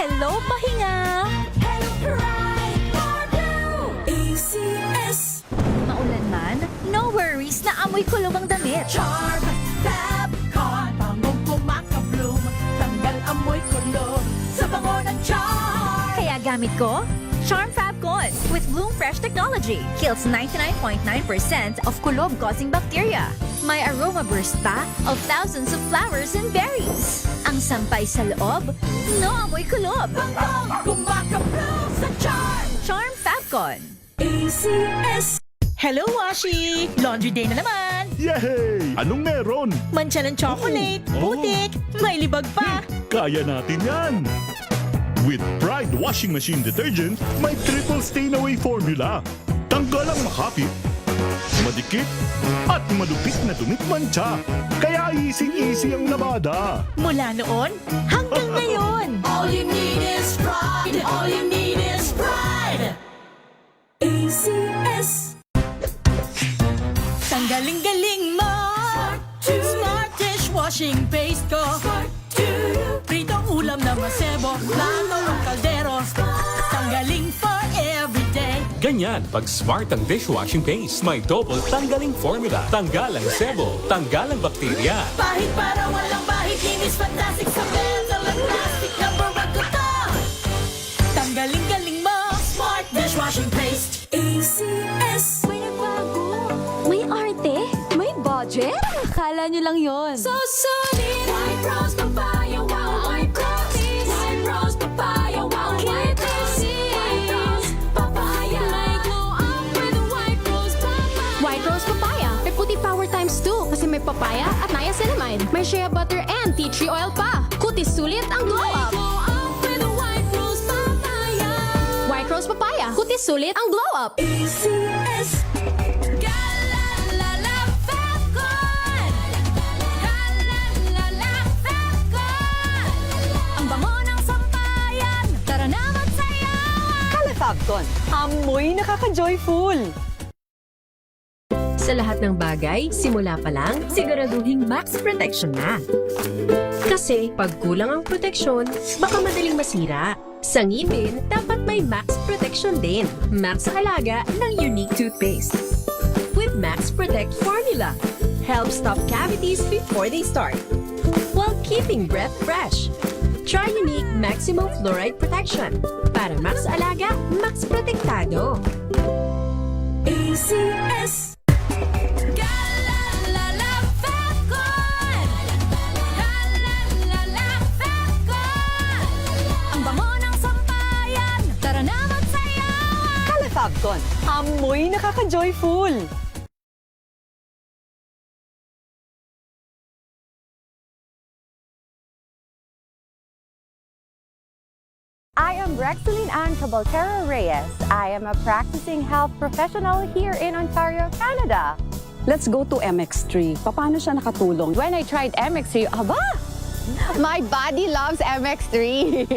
Hello, pahinga! Hello, Pride! For you! ACS! Maulan man, no worries na amoy kulog ang damit. Charm! Fab! Con! Pangong kumakabloom! Tanggal amoy kulog sa bango ng charm! Kaya gamit ko, Charm Fabcon with Bloom Fresh technology. Kills 99.9% of kulob-causing bacteria. May aroma burst pa of thousands of flowers and berries. Ang sampay sa loob, no amoy kulob. Pangong kumakabloom sa charm! Charm Fabcon. ACS! Hello, Washi! Laundry day na naman! Yay! Anong meron? Mancha ng chocolate, Oh. putik, may libag pa! Kaya natin yan! With Pride Washing Machine Detergent, may triple stain-away formula. Tanggal ang makapit, madikit, at malupit na dumit mancha. Kaya easy-easy ang labada. Mula noon hanggang ngayon! All you need is pride! All you need is pride! ACS! Tanggaling-galing mo! Smart dishwashing paste ko! Pritong ulam na masebo, plato ng kaldero. Tanggaling for everyday. Ganyan, pag smart ang dishwashing paste, may double tanggaling formula. Tanggal ang sebo, tanggal ang bakterya. Bahit para walang bahit, linis fantastic sa metal at plastic, number one ko to! Tanggaling-galing mo! Smart dishwashing paste! ACS! May nagbago. May arte. May budget. Akala nyo lang yon. So solid! White rose papaya, wow! White rose! White rose papaya, wow! White rose! White rose papaya! May glow up with white rose papaya. White rose papaya. May puti power times 2 kasi may papaya at niacinamide. May shea butter and tea tree oil pa. Kutis sulit ang glow up. Glow up with white rose papaya! White rose papaya. Kutis sulit ang glow up. ACS! Galalala Fabcon! Galalala Fabcon! Ang bango ng sampayan! Tara na magsayawan! Calefabcon, amoy nakaka-joyful. Sa lahat ng bagay, simula pa lang, siguraduhing max protection na. Kasi pag kulang ang proteksyon, baka madaling masira. Sa ngipin, dapat may max protection din. Max sa alaga ng Unique Toothpaste. With Max Protect Formula, help stop cavities before they start, while keeping breath fresh. Try Unique Maximum Fluoride Protection. Para max alaga, max protektado. ACS! Galalala Fabcon! Galalala Fabcon! Ang bango ng sampayan! Tara na magsayawan! Calefabcon, amoy nakaka-joyful. I am Rexeline Ann Cabaltero Reyes. I am a practicing health professional here in Ontario, Canada. Let's go to MX3. Paano siya nakatulong? When I tried MX3, aba! My body loves MX3.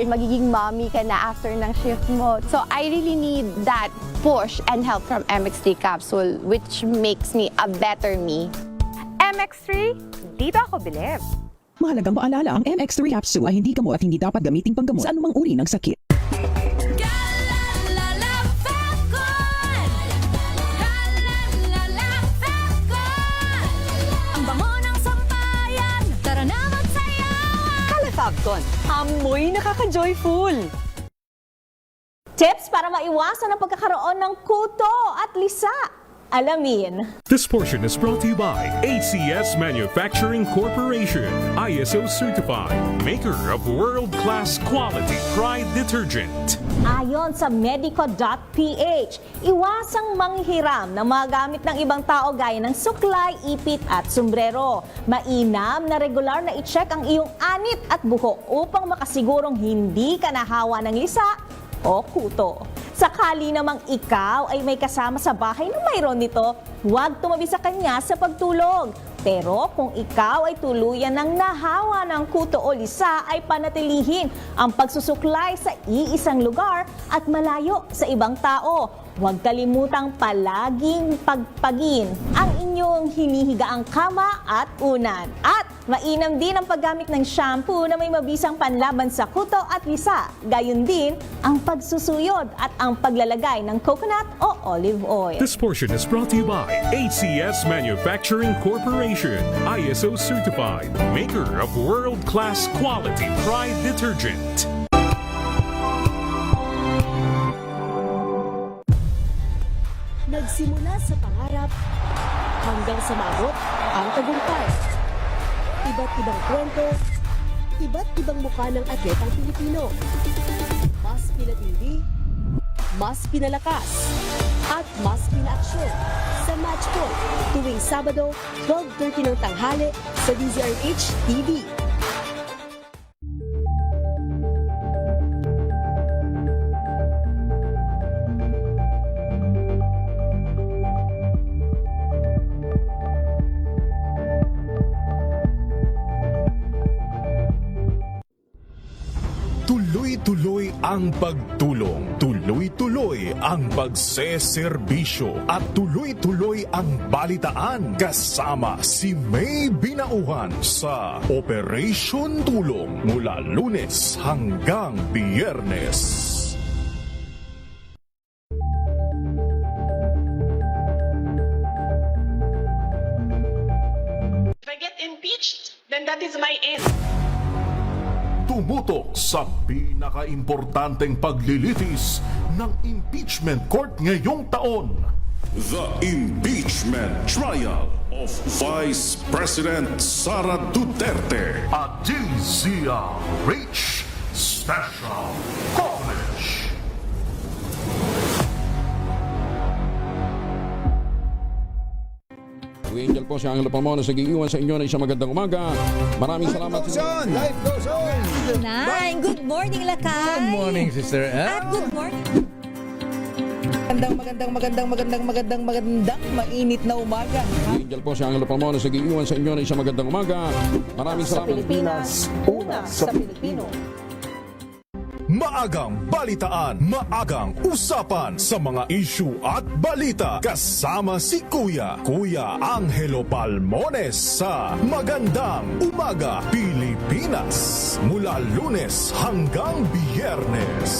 Magiging mommy ka na after ng shift mo. So I really need that push and help from MX3 capsule, which makes me a better me. MX3, dito ako bilib. Mahalagang paalala, ang MX3 capsule ay hindi gamot at hindi dapat gamiting panggamot sa anumang uri ng sakit. Galalala Fabcon! Galalala Fabcon! Ang bango ng sampayan! Tara na magsayawan! Calefabcon, amoy nakaka-joyful. Tips para maiwasan ang pagkakaroon ng kuto at lisa. Alamin. This portion is brought to you by ACS Manufacturing Corporation, ISO certified, maker of world-class quality Pride detergent. Ayon sa medico.ph, iwasang manghiram ng mga gamit ng ibang tao gaya ng suklay, ipit at sombrero. Mainam na regular na i-check ang iyong anit at buhok upang makasigurong hindi ka nahawa ng lisa o kuto. Sakali namang ikaw ay may kasama sa bahay na mayroon nito, huwag tumabi sa kanya sa pagtulog. Pero kung ikaw ay tuluyan ng nahawa ng kuto o lisa, ay panatilihin ang pagsusuklay sa iisang lugar at malayo sa ibang tao. Huwag kalimutang palaging pagpagin ang inyong hinihigaang kama at unan. At Mainam din ang paggamit ng shampoo na may mabisang panlaban sa kuto at lisa. Gayon din ang pagsusuyod at ang paglalagay ng coconut o olive oil. This portion is brought to you by ACS Manufacturing Corporation, ISO certified, maker of world-class quality Pride detergent. Nagsimula sa pangarap hanggang sa maabot ang tagumpay. Iba't ibang kwento, iba't ibang mukha ng atletang Pilipino. Mas pinatindi, mas pinalakas, at mas pinaaksyon sa Match Point tuwing Sabado, 12:30 ng tanghali sa DZRH TV. Tuloy-tuloy ang pagtulong, tuloy-tuloy ang pagseserbisyo at tuloy-tuloy ang balitaan kasama si May Binauhan sa Operation Tulong mula Lunes hanggang Biyernes. If I get impeached, then that is my end. Tumutok sa pinaka-importanteng paglilitis ng impeachment court ngayong taon. The Impeachment Trial of Vice President Sara Duterte at DZRH Special Coverage. Angel po si Angelo Palmona sa giiwan sa inyo na isang magandang umaga. Maraming salamat. Life goes on! Nine, good morning, Lakay. Good morning, Sister Ann. At good morning. Magandang mainit na umaga. Angel po si Angelo Palmona sa giiwan sa inyo na isang magandang umaga. Maraming Sa salamat. Pilipinas, una sa Pilipino. Maagang balitaan, maagang usapan sa mga issue at balita kasama si Kuya Angelo Palmones sa Magandang Umaga Pilipinas mula Lunes hanggang Biyernes.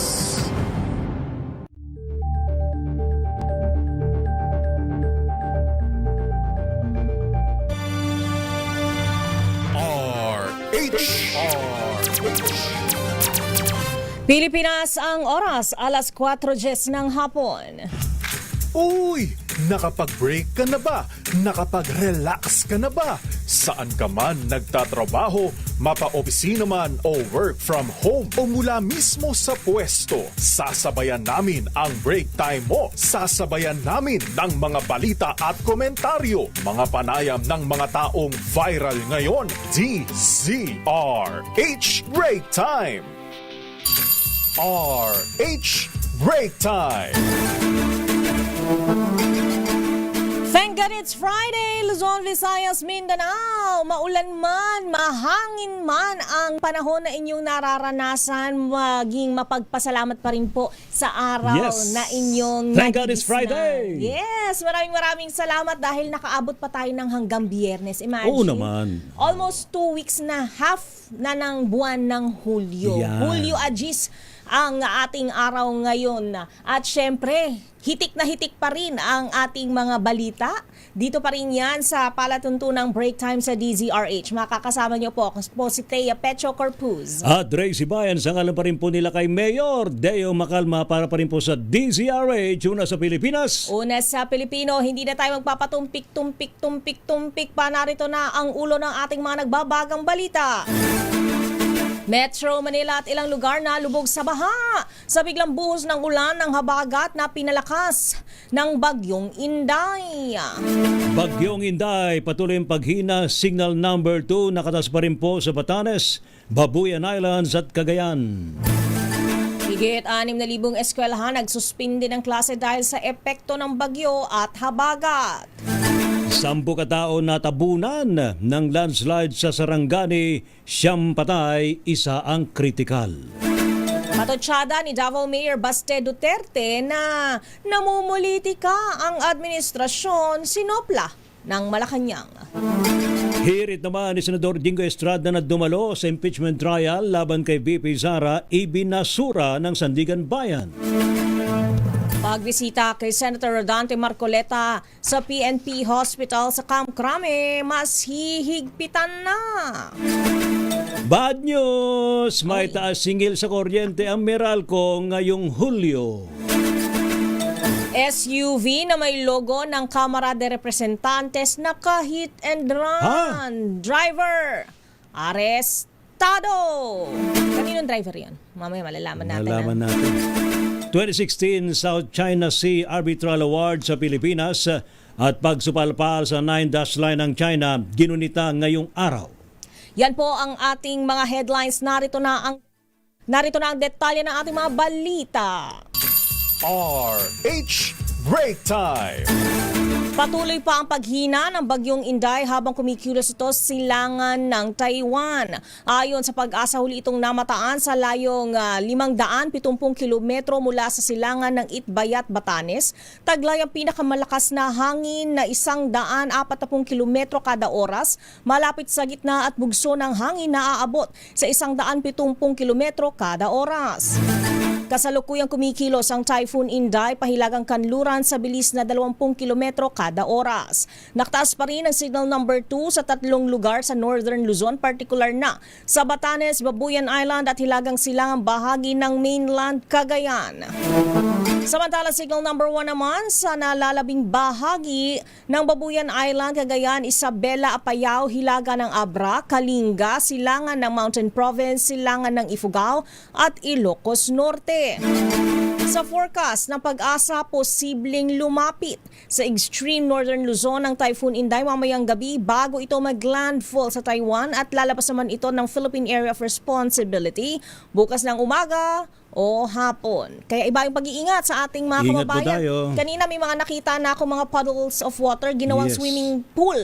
Pilipinas ang oras, alas 4:10 ng hapon. Uy! Nakapag-break ka na ba? Nakapag-relax ka na ba? Saan ka man nagtatrabaho, mapa-opisina man o work from home o mula mismo sa pwesto, sasabayan namin ang break time mo. Sasabayan namin ng mga balita at komentaryo, mga panayam ng mga taong viral ngayon. DZRH Break Time! RH Break Time! Thank God it's Friday, Luzon, Visayas, Mindanao. Maulan man, mahangin man ang panahon na inyong nararanasan, maging mapagpasalamat pa rin po sa araw na inyong Thank God it's nagigisnan. Friday. Yes, maraming salamat dahil nakaabot pa tayo ng hanggang Biyernes. Imagine. Oo naman. Almost 2 weeks na, half na ng buwan ng Hulyo. Yeah. Hulyo Agis ang ating araw ngayon. At syempre, hitik na hitik pa rin ang ating mga balita. Dito pa rin yan sa palatuntunang break time sa DZRH. Makakasama niyo po si Thea Pecho Corpuz. At Ray Sibayan, sa ngalan pa rin po nila kay Mayor Deo Macalma para pa rin po sa DZRH, una sa Pilipinas. Una sa Pilipino, hindi na tayo magpapatumpik-tumpik pa. Narito na ang ulo ng ating mga nagbabagang balita. Metro Manila at ilang lugar na lubog sa baha sa biglang buhos ng ulan ng habagat na pinalakas ng Bagyong Inday. Bagyong Inday, patuloy ang paghina, signal number 2, nakatas pa rin po sa Batanes, Babuyan Islands at Cagayan. Higit 6,000 eskwelahan nagsuspindi ng klase dahil sa epekto ng bagyo at habagat. 10 katao natabunan ng landslide sa Sarangani, 9 patay, 1 ang kritikal. Matotsyada ni Davao Mayor Baste Duterte na namumulitika ang administrasyon sinopla ng Malacanang. Hirit naman ni Senador Jingo Estrada na dumalo sa impeachment trial laban kay VP Sara, ibinasura ng Sandigan Bayan. Pagbisita kay Senator Rodante Marcoleta sa PNP Hospital sa Camp Crame, mas hihigpitan na. Bad news! May taas singil sa kuryente ang Meralco ngayong Hulyo. SUV na may logo ng Kamara de Representantes naka-hit and run. Driver, arestado. Kaninong driver yan? Mamaya malalaman natin. Malalaman natin. 2016 South China Sea Arbitral Award sa Pilipinas at pagsupalpal sa 9-dash line ng China ginunita ngayong araw. Yan po ang ating mga headlines. Narito na ang detalye ng ating mga balita. RH Break Time! Patuloy pa ang paghina ng bagyong Inday habang kumikilos ito sa silangan ng Taiwan. Ayon sa Pag-asa, huli itong namataan sa layong 570 kilometro mula sa silangan ng Itbayat, Batanes. Taglay ang pinakamalakas na hangin na 140 kilometro kada oras. Malapit sa gitna at bugso ng hangin na aabot sa 170 kilometro kada oras. Kasalukuyang kumikilos ang Typhoon Inday pahilagang kanluran sa bilis na 20 kilometro kada oras. Nakataas pa rin ang signal number 2 sa 3 lugar sa Northern Luzon, partikular na sa Batanes, Babuyan Island at hilagang silangang bahagi ng mainland Cagayan. Samantala, signal number 1 naman sa nalalabing bahagi ng Babuyan Island, Cagayan, Isabela, Apayao, hilaga ng Abra, Kalinga, silangan ng Mountain Province, silangan ng Ifugao at Ilocos Norte. Sa forecast ng Pag-asa, posibleng lumapit sa extreme northern Luzon ng Typhoon Inday mamayang gabi bago ito mag-landfall sa Taiwan at lalabas naman ito ng Philippine Area of Responsibility bukas ng umaga o hapon. Kaya iba yung pag-iingat sa ating mga Ingat kababayan. po tayo. Kanina may mga nakita na ako mga puddles of water, ginawang Yes. swimming pool.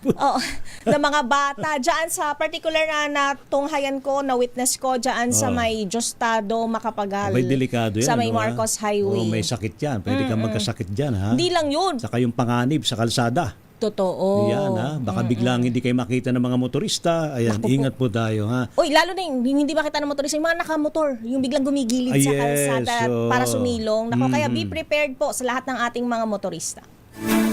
Oo, ng mga bata. Diyan sa particular na tunghayan ko, na witness ko diyan sa may Diosdado, Macapagal. May delikado yan. Sa may ano, Marcos ha? Highway. Oo, may sakit yan. Pwede kang magkasakit dyan. Ha? Hindi lang yun. Saka yung panganib sa kalsada. Totoo. Yan, ha? Baka biglang hindi kayo makita ng mga motorista. Ayan, ingat po tayo. Ha? Uy, lalo na yung hindi makita ng motorista, yung mga nakamotor, yung biglang gumigilid sa kalsada para sumilong. Nako, kaya be prepared po sa lahat ng ating mga motorista.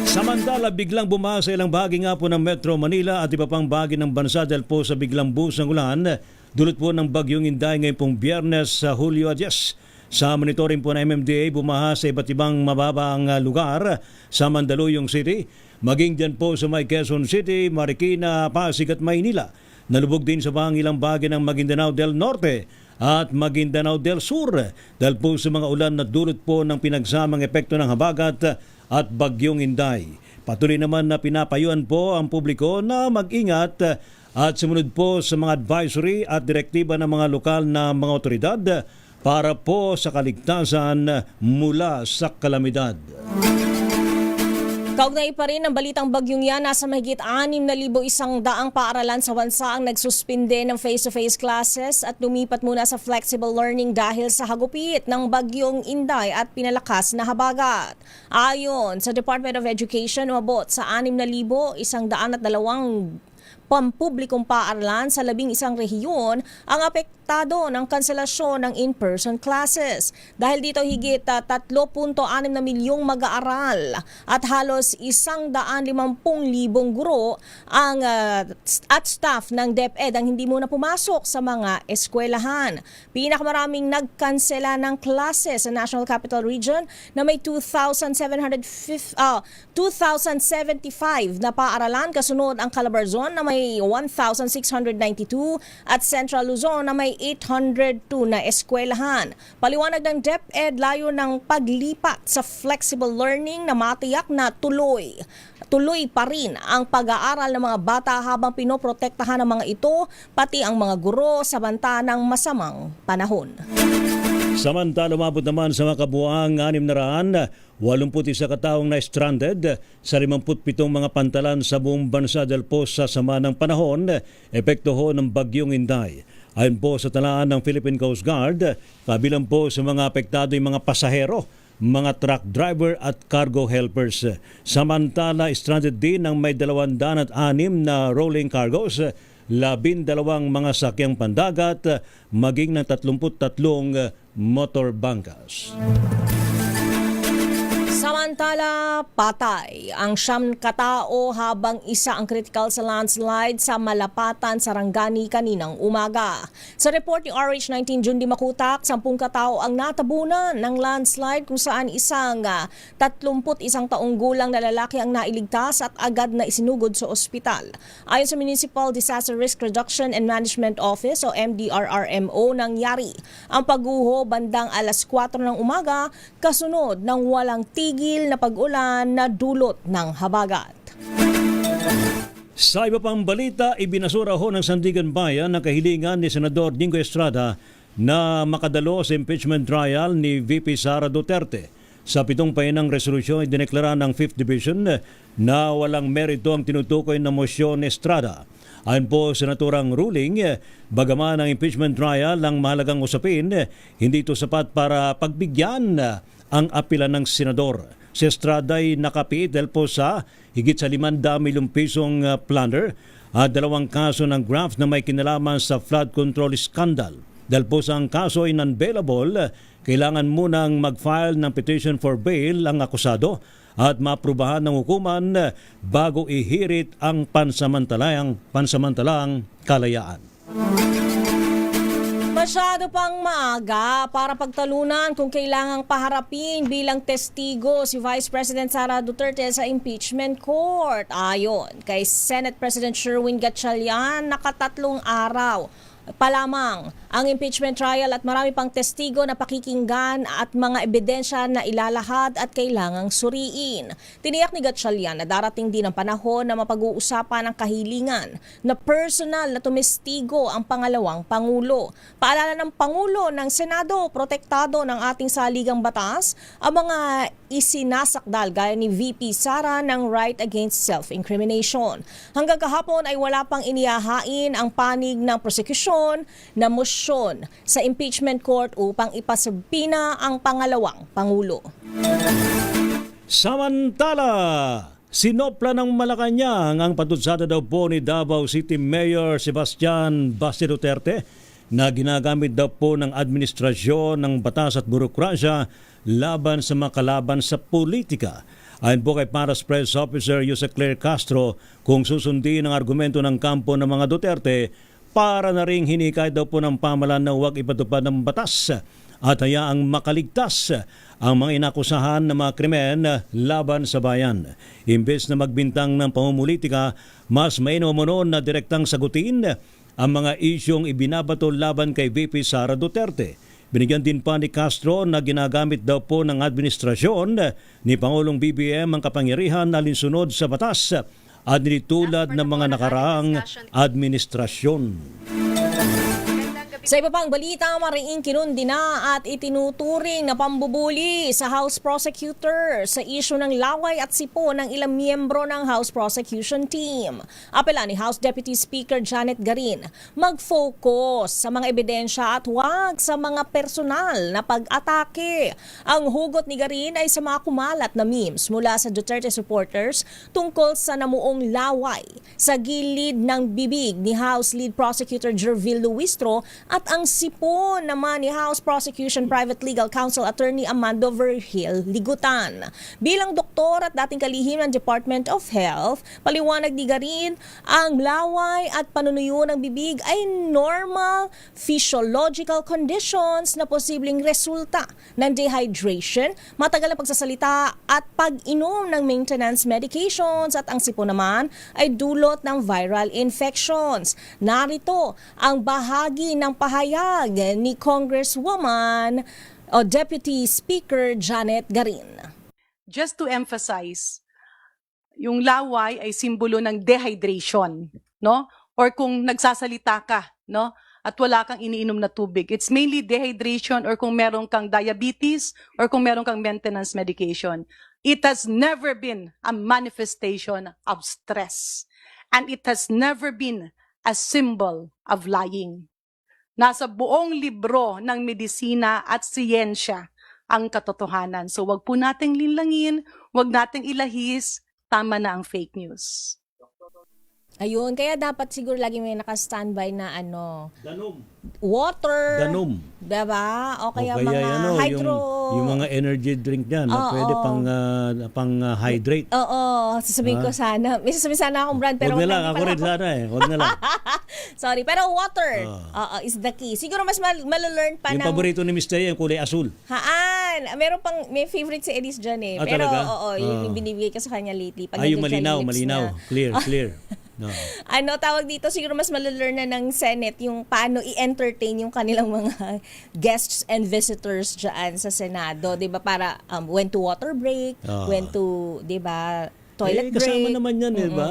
Samantala, biglang bumasa ilang bahagi nga po ng Metro Manila at iba pang bahagi ng bansa dahil po sa biglang buhos ng ulan, dulot po ng bagyong Inday ngayong pong Biyernes sa Hulyo 10. Sa monitoring po ng MMDA, bumaha sa iba't ibang mababang lugar sa Mandaluyong City, maging dyan po sa may Quezon City, Marikina, Pasig at Maynila. Nalubog din sa ilang bahagi ng Maguindanao del Norte at Maguindanao del Sur dahil po sa mga ulan na dulot po ng pinagsamang epekto ng habagat at bagyong Inday. Patuloy naman na pinapayuan po ang publiko na mag-ingat at sumunod po sa mga advisory at direktiba ng mga lokal na mga otoridad para po sa kaligtasan mula sa kalamidad. Kaugnay pa rin ang balitang bagyong yan, nasa mahigit 6,100 paaralan sa bansa ang nagsuspinde ng face-to-face classes at lumipat muna sa flexible learning dahil sa hagupit ng bagyong Inday at pinalakas na habagat. Ayon sa Department of Education, umabot sa 6,102 pampublikong paaralan sa 11 rehiyon ang apektado ng kanselasyon ng in-person classes. Dahil dito higit 3.6 na milyong mag-aaral at halos 150,000 guro ang at staff ng DepEd ang hindi muna pumasok sa mga eskwelahan. Pinakamaraming nagkansela ng classes sa National Capital Region na may 2,075 na paaralan, kasunod ang Calabarzon na may 1,692 at Central Luzon na may 802 na eskwelahan. Paliwanag ng DepEd, layo ng paglipat sa flexible learning na matiyak na tuloy pa rin ang pag-aaral ng mga bata habang pinoprotektahan ng mga ito, pati ang mga guro sa banta ng masamang panahon. Samantala, umabot naman sa mga kabuuang 681 kataong na stranded sa 57 mga pantalan sa buong bansa dahil po sa sama ng panahon, epekto ho ng bagyong Inday. Ayon po sa talaan ng Philippine Coast Guard, kabilang po sa mga apektado yung mga pasahero mga truck driver at cargo helpers. Samantala, stranded din ang may 206 na rolling cargos, 12 mga sakyang pandagat, maging ng 33 motor bangkas. Samantala, patay ang 9 katao habang isa ang critical sa landslide sa Malapatan, Sarangani kaninang umaga. Sa report ni RH19 Jundi Makutak, 10 katao ang natabunan ng landslide kung saan isang 31 taong gulang na lalaki ang nailigtas at agad na isinugod sa ospital. Ayon sa Municipal Disaster Risk Reduction and Management Office o MDRRMO, nangyari ang pagguho bandang alas 4 ng umaga kasunod ng walang tigil na pag-ulan na dulot ng habagat. Sa iba pang balita, ibinasura ho ng Sandigan Bayan ang kahilingan ni Senador Dingo Estrada na makadalo sa impeachment trial ni VP Sara Duterte. Sa 7 painang resolusyon, idineklara ng 5th Division na walang merito ang tinutukoy na mosyon ni Estrada. Ayon po sa naturang ruling, bagaman ang impeachment trial ang mahalagang usapin, hindi ito sapat para pagbigyan ang apela ng senador. Si Estrada ay nakapiit dahil po sa higit sa 500 milyong pisong plunder at 2 kaso ng graft na may kinalaman sa flood control scandal. Dahil po sa ang kaso ay non-bailable, kailangan munang mag-file ng petition for bail ang akusado at maaprubahan ng hukuman bago ihirit ang pansamantalang kalayaan. Masyado pang maaga para pagtalunan kung kailangang paharapin bilang testigo si Vice President Sara Duterte sa impeachment court. Ayon kay Senate President Sherwin Gatchalian, nakatatlong araw pa lamang ang impeachment trial at marami pang testigo na pakikinggan at mga ebidensya na ilalahad at kailangang suriin. Tiniyak ni Gatchalian na darating din ang panahon na mapag-uusapan ang kahilingan na personal na tumestigo ang pangalawang Pangulo. Paalala ng Pangulo ng Senado, protektado ng ating saligang batas ang mga isinasakdal gaya ni VP Sara ng right against self-incrimination. Hanggang kahapon ay wala pang inihahain ang panig ng prosekusyon na motion sa impeachment court upang ipasubpina ang pangalawang Pangulo. Samantala, sinopla ng Malacanang ang patutsada daw po ni Davao City Mayor Sebastian Basti Duterte na ginagamit daw po ng administrasyon ng batas at burokrasya laban sa mga kalaban sa politika. Ayon po kay Paras Press Officer Jose Claire Castro, kung susundin ang argumento ng kampo ng mga Duterte, para na ring hinikay daw po ng pamahalaan na huwag ipatupad ng batas at hayaang makaligtas ang mga inakusahan ng mga krimen laban sa bayan. Imbes na magbintang ng pamumulitika, mas mainam na direktang sagutin ang mga isyong ibinabato laban kay VP Sara Duterte. Binigyan din pa ni Castro na ginagamit daw po ng administrasyon ni Pangulong BBM ang kapangyarihan na alinsunod sa batas at nilitulad ng mga nakaraang administrasyon. Sa iba pang balita, mariing kinundi na at itinuturing na pambubuli sa House Prosecutor sa isyu ng laway at sipo ng ilang miyembro ng House Prosecution Team. Apela ni House Deputy Speaker Janet Garin, mag-focus sa mga ebidensya at huwag sa mga personal na pag-atake. Ang hugot ni Garin ay sa mga kumalat na memes mula sa Duterte supporters tungkol sa namuong laway sa gilid ng bibig ni House Lead Prosecutor Jervil Luistro at ang sipon naman ni House Prosecution Private Legal Counsel Attorney Amando Vergil Ligutan. Bilang doktor at dating kalihim ng Department of Health, paliwanag ni Garin, ang laway at panunuyo ng bibig ay normal physiological conditions na posibleng resulta ng dehydration, matagal na pagsasalita at pag-inom ng maintenance medications, at ang sipon naman ay dulot ng viral infections. Narito ang bahagi ng pahayag ni Congresswoman o Deputy Speaker Janet Garin. Just to emphasize, yung laway ay simbolo ng dehydration, no? Or kung nagsasalita ka, no? At wala kang iniinom na tubig. It's mainly dehydration, or kung meron kang diabetes, or kung meron kang maintenance medication. It has never been a manifestation of stress. And it has never been a symbol of lying. Nasa buong libro ng medisina at siyensya, ang katotohanan. So wag po nating linlangin, wag nating ilahis, tama na ang fake news. Ayun, kaya dapat siguro lagi may naka-standby na Danom. water. Danom. Diba? O kaya, O mga hydro. yung mga energy drink dyan, na pwede pang hydrate. Oo, sasabihin ko sana. May sasabihin sana akong brand, pero Huwag na lang, hindi ako pala rin sana eh. Huwag na lang. Sorry, pero water is the key. Siguro mas malalearn pa Yung ng... paborito ni Miss Taya, yung kulay asul. May favorite si Elise dyan eh. Ah, Pero talaga? yung binibigay ko sa kanya lately. Pag Ay, yung nandun siya, malinaw. lips niya. Clear. No. Tawag dito, siguro mas malalearn na ng Senate yung paano i-entertain yung kanilang mga guests and visitors dyan sa Senado. Diba? Para when to water break, when to, diba, toilet break. Kasama naman yan, diba?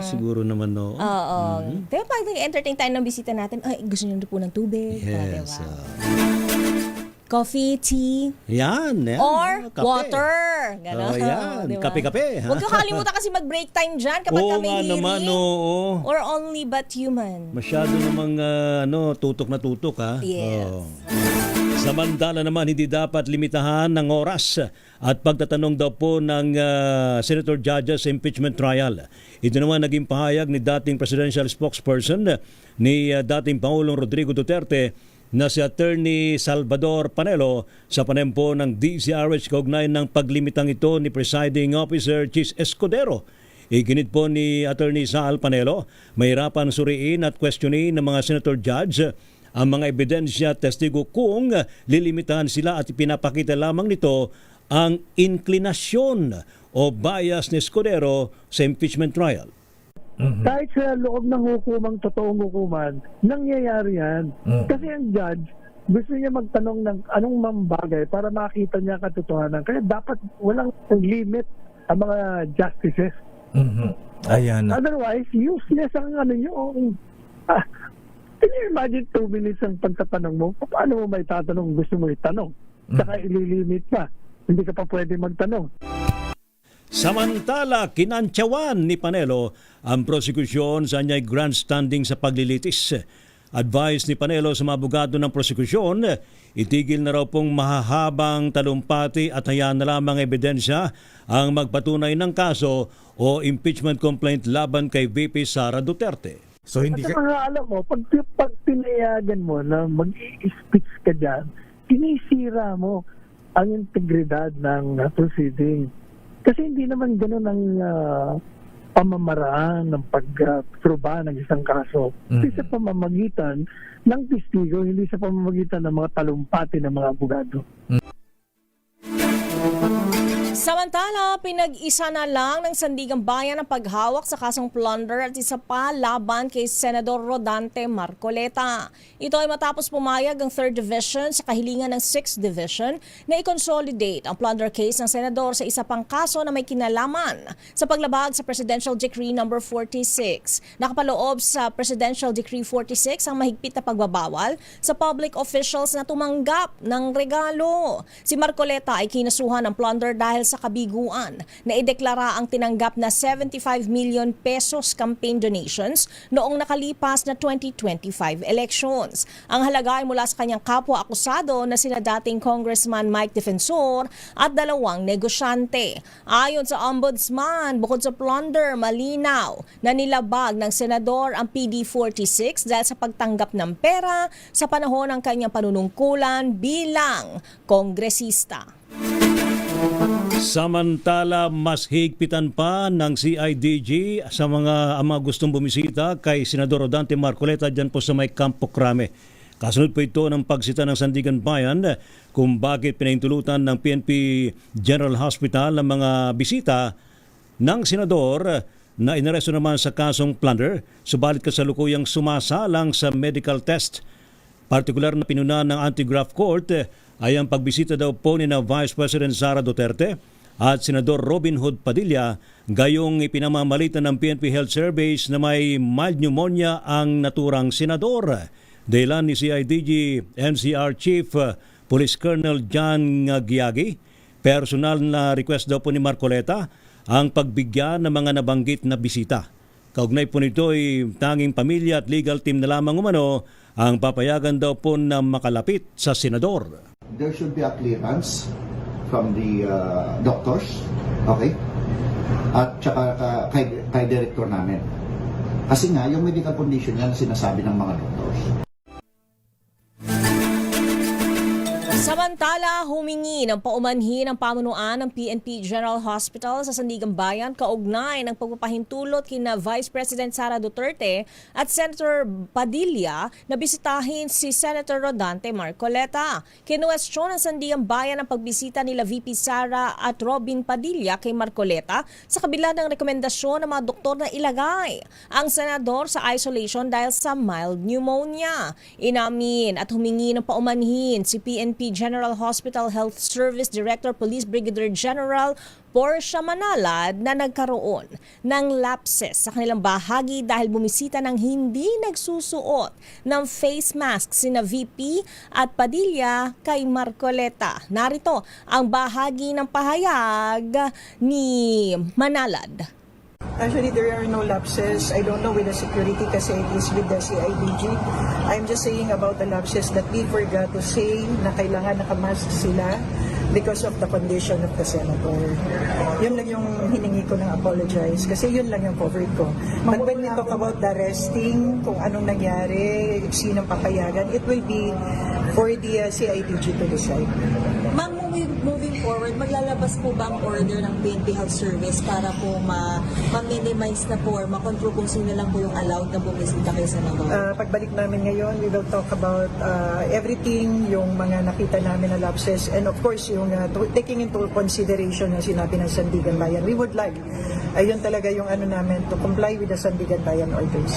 Siguro naman, no? Oo. Diba pag nag-entertain tayo ng bisita natin, ay, gusto nyo po ng tubig. Yes. Diba? Coffee, tea, Yan. or kape. water. Ganon. Yan. Diba? Kape-kape. Huwag kang kalimutan kasi mag-break time dyan kapag Oo kami nga hearing. naman, oo. Or only but human. Masyado namang tutok na tutok, ha? Yes. Oo. Samantala naman, hindi dapat limitahan ng oras at pagtatanong daw po ng Senator Judges sa impeachment trial. Ito naman naging pahayag ni dating presidential spokesperson ni dating Pangulong Rodrigo Duterte na si Attorney Salvador Panelo sa panempo ng DZRH kaugnay ng paglimitang ito ni Presiding Officer Chis Escudero. Iginit po ni Attorney Sal Panelo, mahirapan suriin at questionin ng mga senator judge ang mga ebidensya at testigo kung lilimitahan sila at ipinapakita lamang nito ang inklinasyon o bias ni Escudero sa impeachment trial. Kahit sa loob ng hukumang totoong hukuman, nangyayari yan. Kasi ang judge, gusto niya magtanong ng anong mambagay para makita niya katotohanan. Kaya dapat walang limit ang mga justices. Ayan. Otherwise, useless ang yung... Can you imagine 2 minutes ang pagtatanong mo? Paano mo may tatanong gusto mo itanong? Saka ililimit pa. Hindi ka pa pwede magtanong. Samantala, kinantyawan ni Panelo ang prosekusyon sa anyay grandstanding sa paglilitis. Advice ni Panelo sa mga abogado ng prosekusyon, itigil na raw pong mahahabang talumpati at hayaan na lamang ebidensya ang magpatunay ng kaso o impeachment complaint laban kay VP Sara Duterte. So hindi At mga alam mo, pag pinayagan mo na mag-i-speech ka dyan, sinisira mo ang integridad ng proceeding. Kasi hindi naman gano'n ang pamamaraan ng pagpruba ng isang kaso. Hindi sa pamamagitan ng testigo, hindi sa pamamagitan ng mga talumpati ng mga abogado. Samantala, pinag-isa na lang ng Sandigang Bayan ang paghawak sa kasong plunder at isa pa laban kay Senador Rodante Marcoleta. Ito ay matapos pumayag ang 3rd Division sa kahilingan ng 6th Division na i-consolidate ang plunder case ng Senador sa isa pang kaso na may kinalaman sa paglabag sa Presidential Decree No. 46. Nakapaloob sa Presidential Decree 46 ang mahigpit na pagbabawal sa public officials na tumanggap ng regalo. Si Marcoleta ay kinasuhan ng plunder dahil sa kabiguan na ideklara ang tinanggap na 75 million pesos campaign donations noong nakalipas na 2025 elections. Ang halaga ay mula sa kanyang kapwa-akusado na sina dating Congressman Mike Defensor at 2 negosyante. Ayon sa Ombudsman, bukod sa plunder, malinaw na nilabag ng senador ang PD 46 dahil sa pagtanggap ng pera sa panahon ng kanyang panunungkulan bilang kongresista. Samantala, mas higpitan pa ng CIDG sa mga gustong bumisita kay Senador Rodante Marcoleta dyan po sa may Campo Crame. Kasunod po ito ng pagsita ng Sandigan Bayan kung bakit pinahintulutan ng PNP General Hospital ang mga bisita ng senador na inaresto naman sa kasong plunder, subalit kasalukuyang sumasalang sa medical test. Partikular na pinuna ng Anti-Graft Court ay ang pagbisita daw po ni na Vice President Sara Duterte at Senador Robin Hood Padilla, gayong ipinamamalitan ng PNP Health Service na may mild pneumonia ang naturang senador. Dahilan ni CIDG NCR Chief Police Colonel John Giagi, personal na request daw po ni Marcoleta ang pagbigyan ng mga nabanggit na bisita. Kaugnay po nito ay tanging pamilya at legal team na lamang umano ang papayagan daw po na makalapit sa senador. there should be a clearance from the doctors, okay? At saka kay director namin. Kasi nga, yung medical condition yan na sinasabi ng mga doctors. Samantala, humingi ng paumanhin ang pamunuan ng PNP General Hospital sa Sandigan Bayan kaugnay ng pagpapahintulot kina Vice President Sara Duterte at Senator Padilla na bisitahin si Senator Rodante Marcoleta. Kinuwestiyon ng Sandigan Bayan ang pagbisita nila VP Sara at Robin Padilla kay Marcoleta sa kabila ng rekomendasyon ng mga doktor na ilagay ang senador sa isolation dahil sa mild pneumonia. Inamin at humingi ng paumanhin si PNP General Hospital Health Service Director Police Brigadier General Portia Manalad na nagkaroon ng lapses sa kanilang bahagi dahil bumisita ng hindi nagsusuot ng face mask sina VP at Padilla kay Marcoleta. Narito ang bahagi ng pahayag ni Manalad. Actually, there are no lapses. I don't know with the security kasi it is with the CIDG. I'm just saying about the lapses that we forgot to say na kailangan nakamask sila because of the condition of the senator. Yun lang yung hiningi ko ng apologize kasi yun lang yung covered ko. But when we talk about the arresting, kung anong nangyari, sinong papayagan, it will be for the CIDG to decide. Ma'am, moving forward, maglalabas po ba ang order ng PNP Health Service para po ma-minimize na po or ma-control kung sino lang po yung allowed na bumisita kay Senador? Pagbalik namin ngayon, we will talk about everything, yung mga nakita namin na lapses, and of course, yung taking into consideration yung sinabi ng Sandigan Bayan. We would like, ayun talaga yung ano namin, to comply with the Sandigan Bayan orders.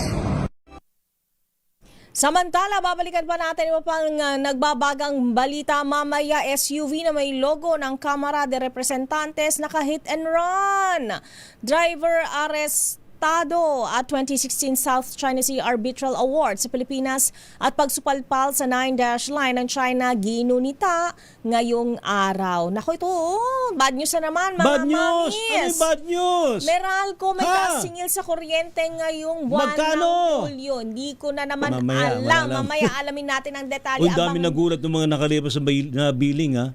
Samantala, babalikan pa natin iba pang nagbabagang balita mamaya. SUV na may logo ng Kamara de Representantes naka-hit and run. Driver arrestado at 2016 South China Sea Arbitral Award sa Pilipinas at pagsupalpal sa 9-dash line ng China ginunita ngayong araw. Naku, ito, bad news na naman, mga Bad news! mamis. Ano yung bad news? Meralco, may kasingil sa kuryente ngayong buwan Magkano? ng Hulyo. Hindi ko na naman alam. Mamaya alamin natin ang detalye. Uy, dami nagulat ng mga nakalipas na billing, ha?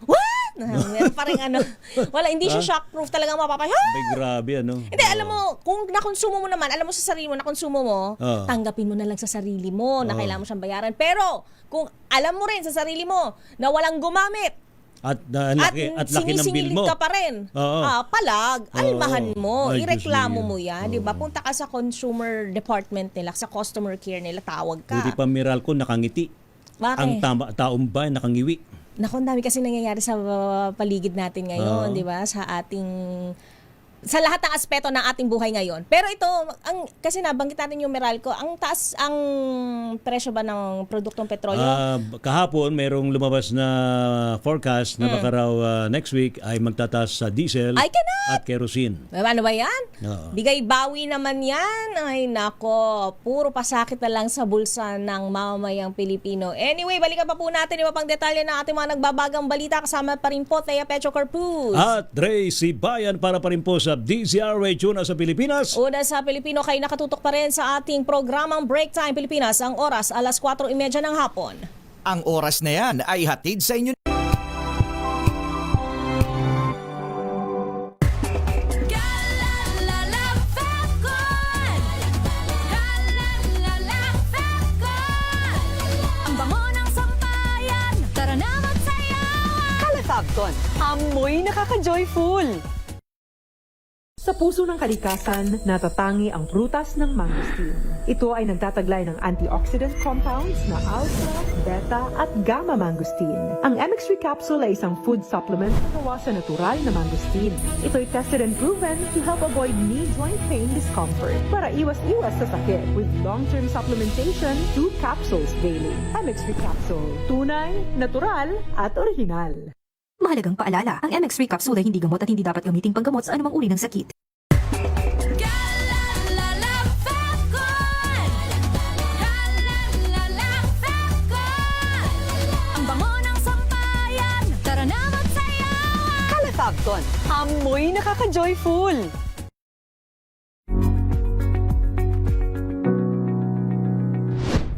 What? Meron pa rin ano. Wala, hindi siya shockproof talagang mapapay. May grabe, ano? Hindi, alam mo, kung nakonsumo mo naman, alam mo sa sarili mo, nakonsumo mo, tanggapin mo na lang sa sarili mo na kailangan mo siyang bayaran. Pero, kung alam mo rin sa sarili mo na walang gumamit, at laki ng bill mo. sinisingilid ka pa rin. Palag, almahan mo, ireklamo mo yan. Di ba? Punta ka sa consumer department nila, sa customer care nila, tawag ka. Buti pa Meralco nakangiti. Bakit? Ang taong bayan nakangiwi. Naku, ang dami kasi nangyayari sa paligid natin ngayon, di ba? Sa lahat ng aspeto ng ating buhay ngayon. Pero ito, kasi nabanggit natin yung Meralco, ang taas ang presyo ba ng produktong petrolyo? Kahapon, merong lumabas na forecast na baka raw next week ay magtataas sa diesel at kerosene. Ano ba yan? Bigay bawi naman yan. Ay nako, puro pasakit na lang sa bulsa ng mamamayang Pilipino. Anyway, balikan pa po natin iba pang detalye ng ating mga nagbabagang balita. Kasama pa rin po Thea Petro Corpus. At Tracy Bayan para pa rin po sa DZRH una sa Pilipinas. Una sa Pilipino, kayo nakatutok pa rin sa ating programang Break Time Pilipinas. Ang oras, 4:30 ng hapon. Ang oras na yan ay hatid sa inyo. Ang bango ng sampayan, tara na magsayawan. Kalafabcon, amoy nakaka-joyful. Sa puso ng kalikasan, natatangi ang prutas ng mangosteen. Ito ay nagtataglay ng antioxidant compounds na alpha, beta at gamma mangosteen. Ang MX3 capsule ay isang food supplement na gawa sa natural na mangosteen. Ito ay tested and proven to help avoid knee joint pain discomfort para iwas-iwas sa sakit with long-term supplementation 2 capsules daily. MX3 capsule, tunay, natural at original. Mahalagang paalala, ang MX3 capsule ay hindi gamot at hindi dapat gamiting panggamot sa anumang uri ng sakit. Ang bango ng sampayan, tara na magsayawan. Kalafabcon, amoy nakaka-joyful.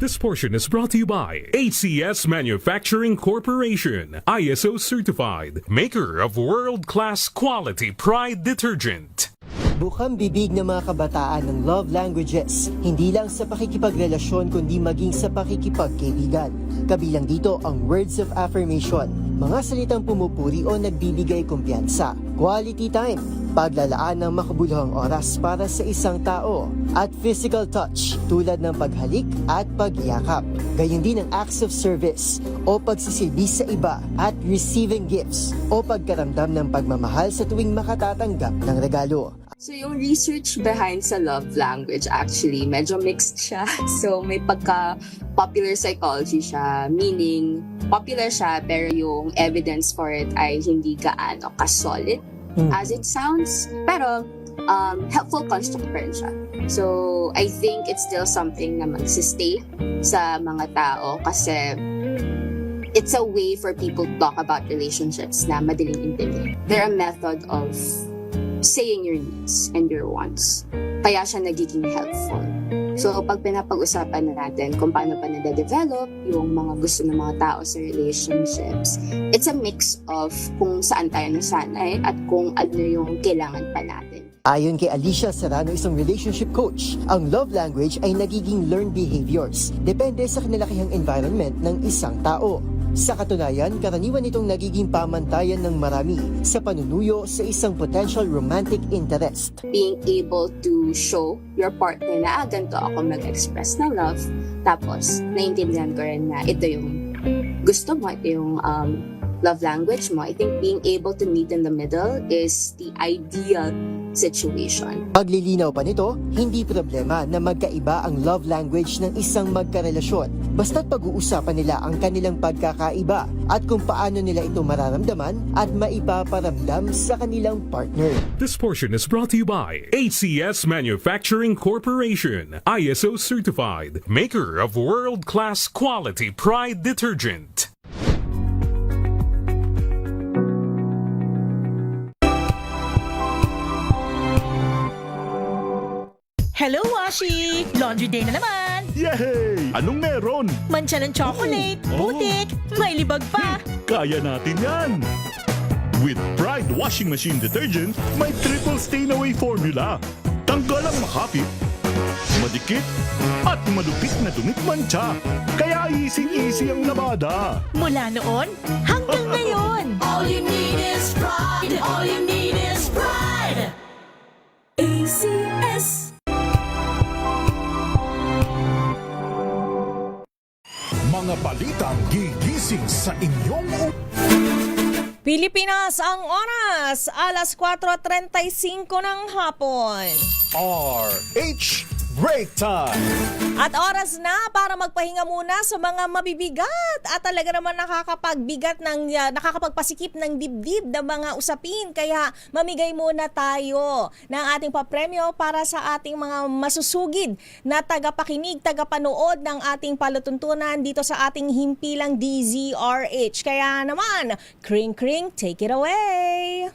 This portion is brought to you by ACS Manufacturing Corporation, ISO certified, maker of world-class quality Pride detergent. Bukang bibig ng mga kabataan ng love languages, hindi lang sa pakikipagrelasyon kundi maging sa pakikipagkaibigan. Kabilang dito ang words of affirmation, mga salitang pumupuri o nagbibigay kumpiyansa, quality time, paglalaan ng makabuluhang oras para sa isang tao, at physical touch tulad ng paghalik at pagyakap. Gayon din ang acts of service o pagsisilbi sa iba at receiving gifts o pagkaramdam ng pagmamahal sa tuwing makatatanggap ng regalo. So yung research behind sa love language actually medyo mixed siya. So may pagka-popular psychology siya, meaning popular siya pero yung evidence for it ay hindi gaano ka-solid as it sounds. Pero helpful construct pa rin siya. So I think it's still something na magsistay sa mga tao kasi it's a way for people to talk about relationships na madaling intindihin. They're a method of saying your needs and your wants. Kaya siya nagiging helpful. So, pag pinapag-usapan na natin kung paano pa nade-develop yung mga gusto ng mga tao sa relationships, it's a mix of kung saan tayo nasanay at kung ano yung kailangan pa natin. Ayon kay Alicia Serrano, isang relationship coach, ang love language ay nagiging learned behaviors. Depende sa kinalakihang environment ng isang tao. Sa katunayan, karaniwan itong nagiging pamantayan ng marami sa panunuyo sa isang potential romantic interest. Being able to show your partner na ganito ako mag-express ng love, tapos naiintindihan ko rin na ito yung gusto mo, ito yung love language mo. I think being able to meet in the middle is the ideal situation. Paglilinaw pa nito, hindi problema na magkaiba ang love language ng isang magkarelasyon. Basta't pag-uusapan nila ang kanilang pagkakaiba at kung paano nila ito mararamdaman at maipaparamdam sa kanilang partner. This portion is brought to you by ACS Manufacturing Corporation, ISO certified, maker of world-class quality Pride detergent. Hello, Washi! Laundry day na naman! Yay! Anong meron? Mancha ng chocolate, putik, may libag pa! Kaya natin yan! With Pride Washing Machine Detergent, may triple stain-away formula. Tanggal ang makapit, madikit, at malupit na dumit mancha. Kaya easy-easy ang labada. Mula noon hanggang ngayon! All you need is pride. All you need is pride. ACS. Mga balitang gigising sa inyong Pilipinas ang oras, alas 4:35 ng hapon. RH Break Time. At oras na para magpahinga muna sa mga mabibigat at talaga naman nakakapagpasikip ng dibdib ng mga usapin. Kaya mamigay muna tayo ng ating papremyo para sa ating mga masusugid na tagapakinig, tagapanood ng ating palatuntunan dito sa ating himpilang DZRH. Kaya naman, Kring Kring, take it away!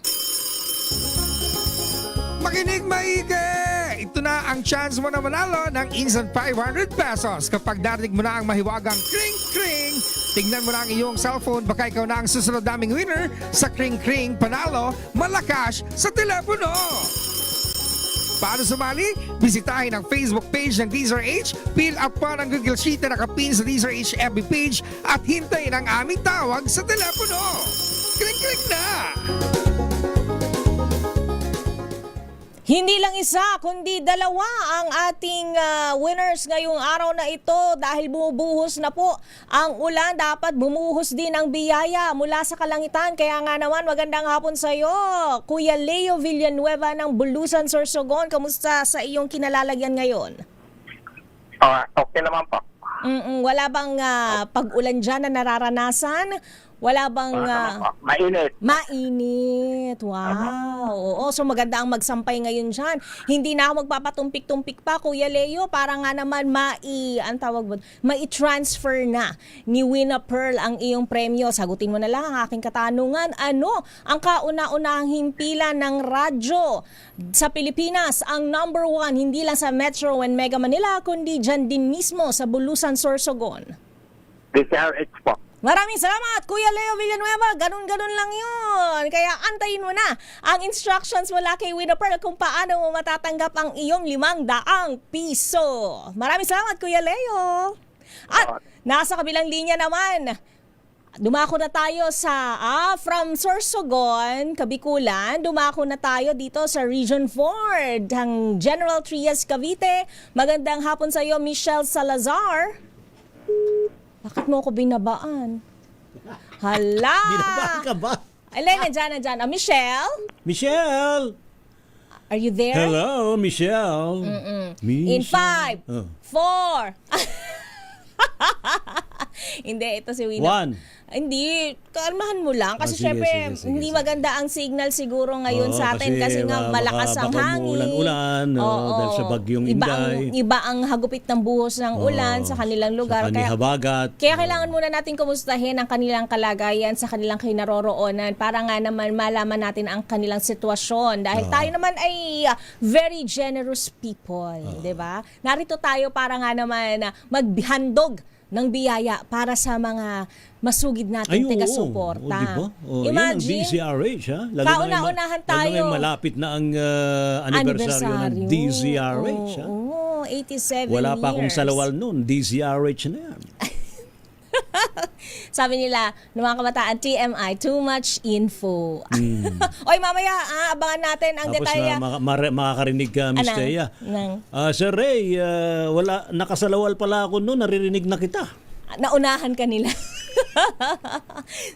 Makinig maigi! Ito na ang chance mo na manalo ng instant 500 pesos kapag narinig mo na ang mahiwagang Kring Kring. Tingnan mo na ang iyong cellphone, baka ikaw na ang susunod naming winner sa Kring Kring Panalo Malakas sa telepono. Paano sumali? Bisitahin ang Facebook page ng DZRH, fill up pa ng Google Sheet na nakapin sa DZRH FB page at hintayin ang aming tawag sa telepono. Kring Kring na! Hindi lang isa, kundi dalawa ang ating winners ngayong araw na ito dahil bumubuhos na po ang ulan. Dapat bumuhos din ang biyaya mula sa kalangitan. Kaya nga naman, magandang hapon sa iyo, Kuya Leo Villanueva ng Bulusan, Sorsogon. Kamusta sa iyong kinalalagyan ngayon? Okay naman po. Wala bang pag-ulan dyan na nararanasan? Wala bang... Mainit. Mainit. Wow. Oo, so maganda ang magsampay ngayon dyan. Hindi na ako magpapatumpik-tumpik pa, Kuya Leo, para nga naman mai-transfer na ni Wina Pearl ang iyong premyo. Sagutin mo na lang ang aking katanungan. Ano ang kauna-unahang himpilan ng radyo sa Pilipinas? Ang number 1, hindi lang sa Metro and Mega Manila, kundi dyan din mismo sa Bulusan, Sorsogon. DZRH po. Maraming salamat, Kuya Leo Villanueva. Ganun-ganun lang yun. Kaya antayin mo na ang instructions mula kay Wina Pearl kung paano mo matatanggap ang iyong 500 piso. Maraming salamat, Kuya Leo. At nasa kabilang linya naman, dumako na tayo sa from Sorsogon, Kabikulan. Dumako na tayo dito sa Region 4 ng General Trias, Cavite. Magandang hapon sa iyo, Michelle Salazar. Bakit mo ako binabaan? Hala! Binabaan ka ba? Alay, nandyan. Michelle? Michelle! Are you there? Hello, Michelle. In 5, Oh. 4. Hindi, ito si Wina. 1. Hindi, kalmahan mo lang. Kasi Sige, syempre, sige. hindi maganda ang signal siguro ngayon sa atin. Kasi nga malakas ang hangin. Ulan-ulan, dahil sa bagyong Inday. Iba ang hagupit ng buhos ng ulan sa kanilang lugar. Sa Kanihabagat. Kaya kailangan muna natin kumustahin ang kanilang kalagayan sa kanilang kinaroroonan para nga naman malaman natin ang kanilang sitwasyon. Dahil tayo naman ay very generous people, di ba? Narito tayo para nga naman magbihandog ng biyaya para sa mga masugid nating taga-suporta. Diba? Yan Imagine, ang DZRH, ha? kauna-unahan tayo. Lalo malapit na ang anibersaryo ng DZRH, ha? Oo, 87 Wala pa akong years. salawal noon. DZRH na yan. Sabi nila, ng mga kabataan, TMI, too much info. Oy, mamaya, abangan natin ang Tapos detalya. makakarinig ka, Miss Anang? Thea. Nang. Sir Ray, nakasalawal pala ako noon, naririnig na kita. Naunahan ka nila.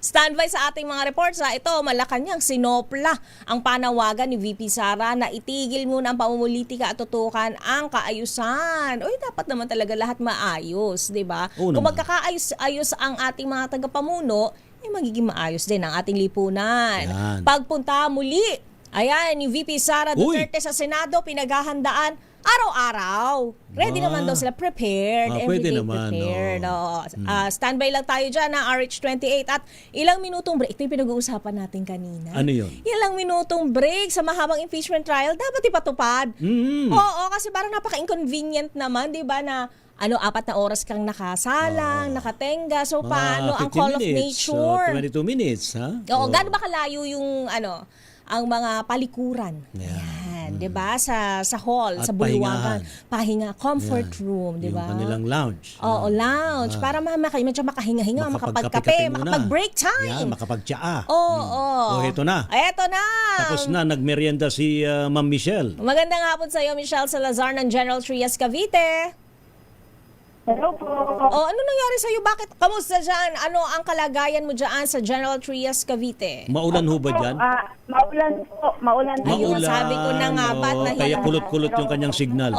Standby sa ating mga reports. Ito, Malacanang, sinopla ang panawagan ni VP Sara na itigil muna ang pamumulitika at tutukan ang kaayusan. Uy, dapat naman talaga lahat maayos, di ba? Kung magkakaayos-ayos ang ating mga tagapamuno, magiging maayos din ang ating lipunan. Yan. Pagpunta muli, ayan, ni VP Sara Duterte sa Senado, pinaghahandaan araw-araw. Ready naman daw sila, prepared. Pwede everyday naman, prepared. Standby lang tayo dyan na RH28 at ilang minutong break. Ito yung pinag-uusapan natin kanina. Ano yun? Ilang minutong break sa mahabang impeachment trial, dapat ipatupad. Oo, kasi parang napaka-inconvenient naman, di ba, na 4 na oras kang nakasalang, nakatenga. So, paano ang 15 call of minutes, nature? 22 minutes, ha? Oo, gaano ba kalayo yung ang mga palikuran? Yan, 'di ba? Sa hall, At sa bulwagan, pahinga, comfort room, 'di ba? Yung kanilang lounge. Oo, lounge para medyo makahinga-hinga, Makapagkape makapagkape, muna. makapag-break time. Yan, makapagtsaa. Oo. Ito na. Eto na. Tapos na, nagmerienda si Ma'am Michelle. Magandang hapon sa iyo, Michelle Salazar ng General Trias, Cavite. Hello po. Ano nangyari sa iyo? Bakit? Kamusta dyan? Ano ang kalagayan mo dyan sa General Trias, Cavite? Maulan ho ba dyan? Maulan po. Maulan. Ayun, sabi ko na nga, ba't kaya kulot-kulot yung kanyang signal.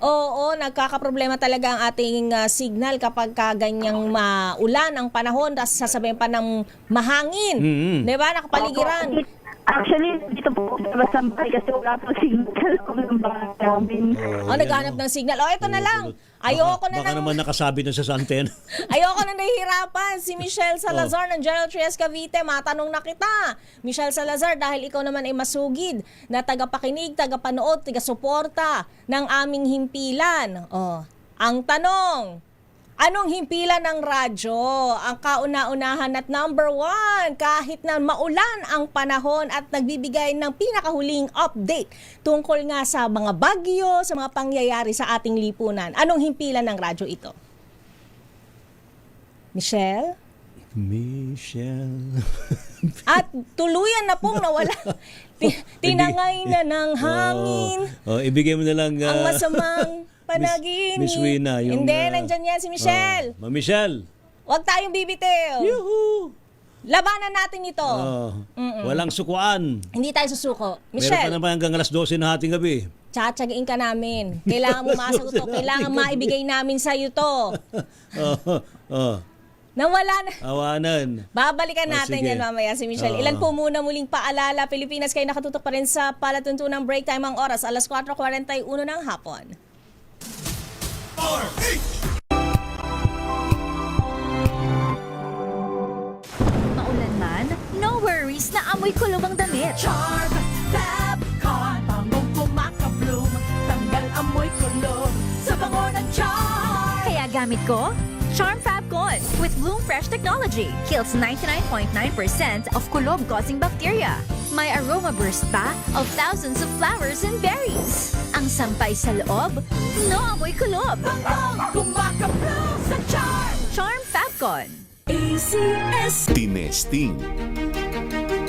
Oo, nagkakaproblema talaga ang ating signal kapag ganyang maulan ang panahon, tapos sasabihin pa ng mahangin. Di ba? Nakapaligiran. Actually, dito po sa bahay kasi wala po signal ng bahay namin. Naghanap ng signal. Ito na lang. Baka naman nakasabi na sa antena. Ayoko na nahihirapan. Si Michelle Salazar ng General Trias, Cavite, matanong na kita. Michelle Salazar, dahil ikaw naman ay masugid na tagapakinig, tagapanood, taga-suporta ng aming himpilan. Ang tanong, anong himpilan ng radyo ang kauna-unahan at number 1 kahit na maulan ang panahon at nagbibigay ng pinakahuling update tungkol nga sa mga bagyo, sa mga pangyayari sa ating lipunan? Anong himpilan ng radyo ito? Michelle? At tuluyan na pong nawala. Tinangay na ng hangin. Ibigay mo na lang ang masamang panaginip. Miss Wina. Hindi, nandyan yan si Michelle. Ma'am Michelle. Huwag tayong bibitiw. Yuhu! Labanan natin ito. Walang sukuan. Hindi tayo susuko. Meron Michelle. pa naman hanggang alas 12 na hating gabi. Tsatsagain ka namin. Kailangan mo masagot to. Kailangan maibigay namin sa iyo to. Nawala na. Awanan. Babalikan natin sige. yan mamaya si Michelle. Oo. Ilan po muna muling paalala, Pilipinas, kayo nakatutok pa rin sa palatuntunang break time ang oras, alas 4:41 ng hapon. Maulan man, no worries na amoy kulog ang damit. Charm Fabcon, bangong kumakabloom, tanggal amoy kulog sa bango ng Charm. Kaya gamit ko, Charm Fabcon with Bloom Fresh technology. Kills 99.9% of kulob-causing bacteria. May aroma burst pa of thousands of flowers and berries. Ang sampay sa loob, no amoy kulob. Bangong kumakabloom sa Charm. Charm Fabcon. ACS. Tinesting,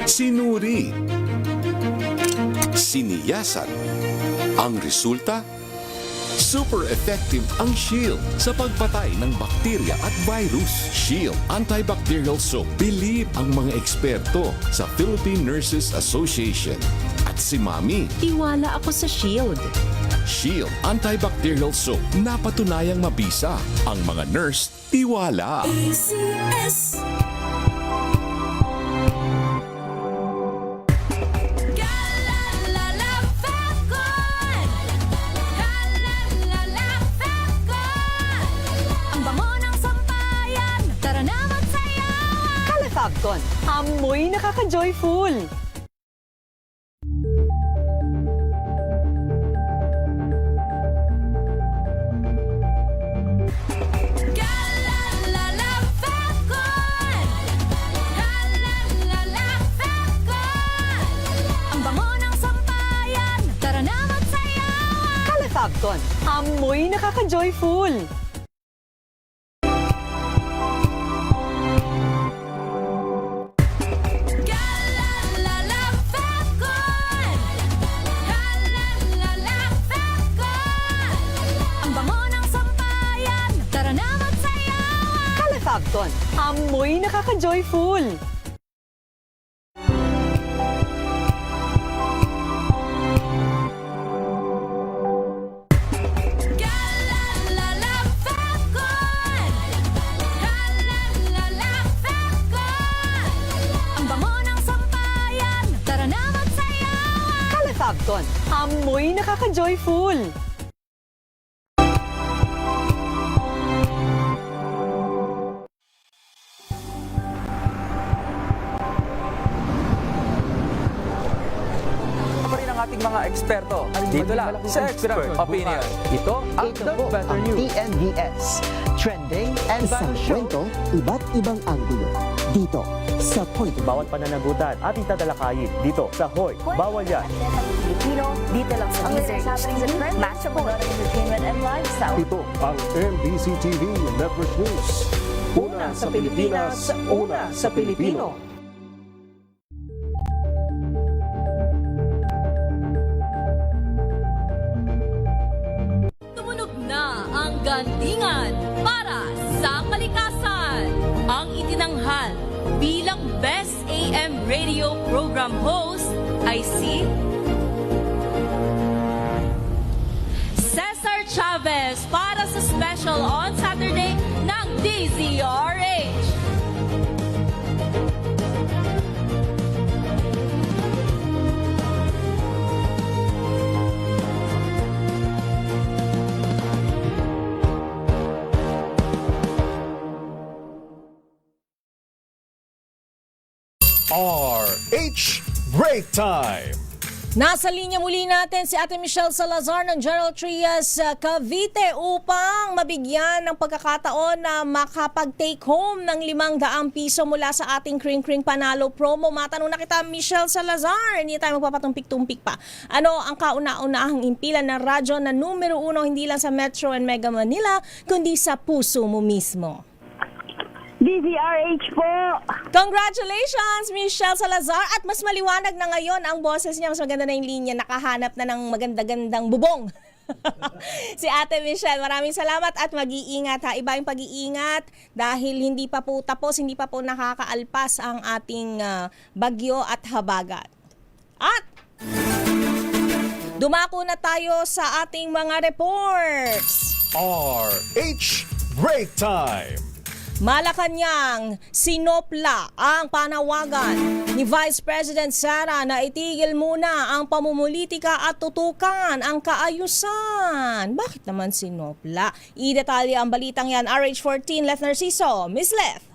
sinuri, siniyasan. Ang resulta? Super effective ang Shield sa pagpatay ng bakterya at virus. Shield Antibacterial Soap. Believe ang mga eksperto sa Philippine Nurses Association. At si Mami. Tiwala ako sa Shield. Shield Antibacterial Soap. Napatunayang mabisa. Ang mga nurse, tiwala. ACS. Galalala Fabcon. Galalala Fabcon. Ang bango ng sampayan, tara na magsayawan! Calafabcon. Amoy nakaka-joyful. Galalala Fabcon. Galalala Fabcon. Ang bango ng sampayan, tara na magsayawan! Calafabcon. Amoy nakaka-joyful. Galalala Fabcon. Galalala Fabcon. Ang bango ng sampayan, tara na magsayawan! Calafabcon. Amoy nakaka-joyful. Galalala Fabcon. Galalala Fabcon. Ang bango ng sampayan, tara na magsayawan! Calafabcon. Amoy nakaka-joyful. Pa rin ang ating mga eksperto. Dito lang sa Expert Opinion. Ito ang The Better News. TNVS. Trending and Isang kwento, iba't ibang anggulo. Dito sa Point. Bawat pananagutan ating tatalakayin dito sa Hoy. Bawal yan. Pilipino, dito lang sa DZHTV, matchable entertainment and lifestyle. Ito ang MBC TV Network News. Una sa Pilipinas, una sa Pilipino. Tumunog na ang gantingan para sa kalikasan. Ang itinanghal bilang Best AM Radio Program Host ay si Cesar Chavez para sa special on Saturday ng DZRH. RH Break Time. Nasa linya muli natin si Ate Michelle Salazar ng Gerald Trias Cavite upang mabigyan ng pagkakataon na makapag-take home ng 500 piso mula sa ating Kring Kring Panalo promo. Matanong na kita, Michelle Salazar, hindi tayo magpapatumpik-tumpik pa. Ano ang kauna-unahang impilan ng radyo na numero 1 hindi lang sa Metro and Mega Manila, kundi sa puso mo mismo? DZRH po! Congratulations, Michelle Salazar! At mas maliwanag na ngayon ang boses niya. Mas maganda na yung linya. Nakahanap na ng maganda-gandang bubong. Si Ate Michelle, maraming salamat at mag-iingat ha. Iba yung pag-iingat dahil hindi pa po tapos, hindi pa po nakakaalpas ang ating bagyo at habagat. At dumako na tayo sa ating mga reports. RH Break Time. Malacanang, sinopla ang panawagan ni Vice President Sara na itigil muna ang pamumulitika at tutukan ang kaayusan. Bakit naman sinopla? I-detalye ang balitang yan. RH14, Leth Narciso. Miss Leth.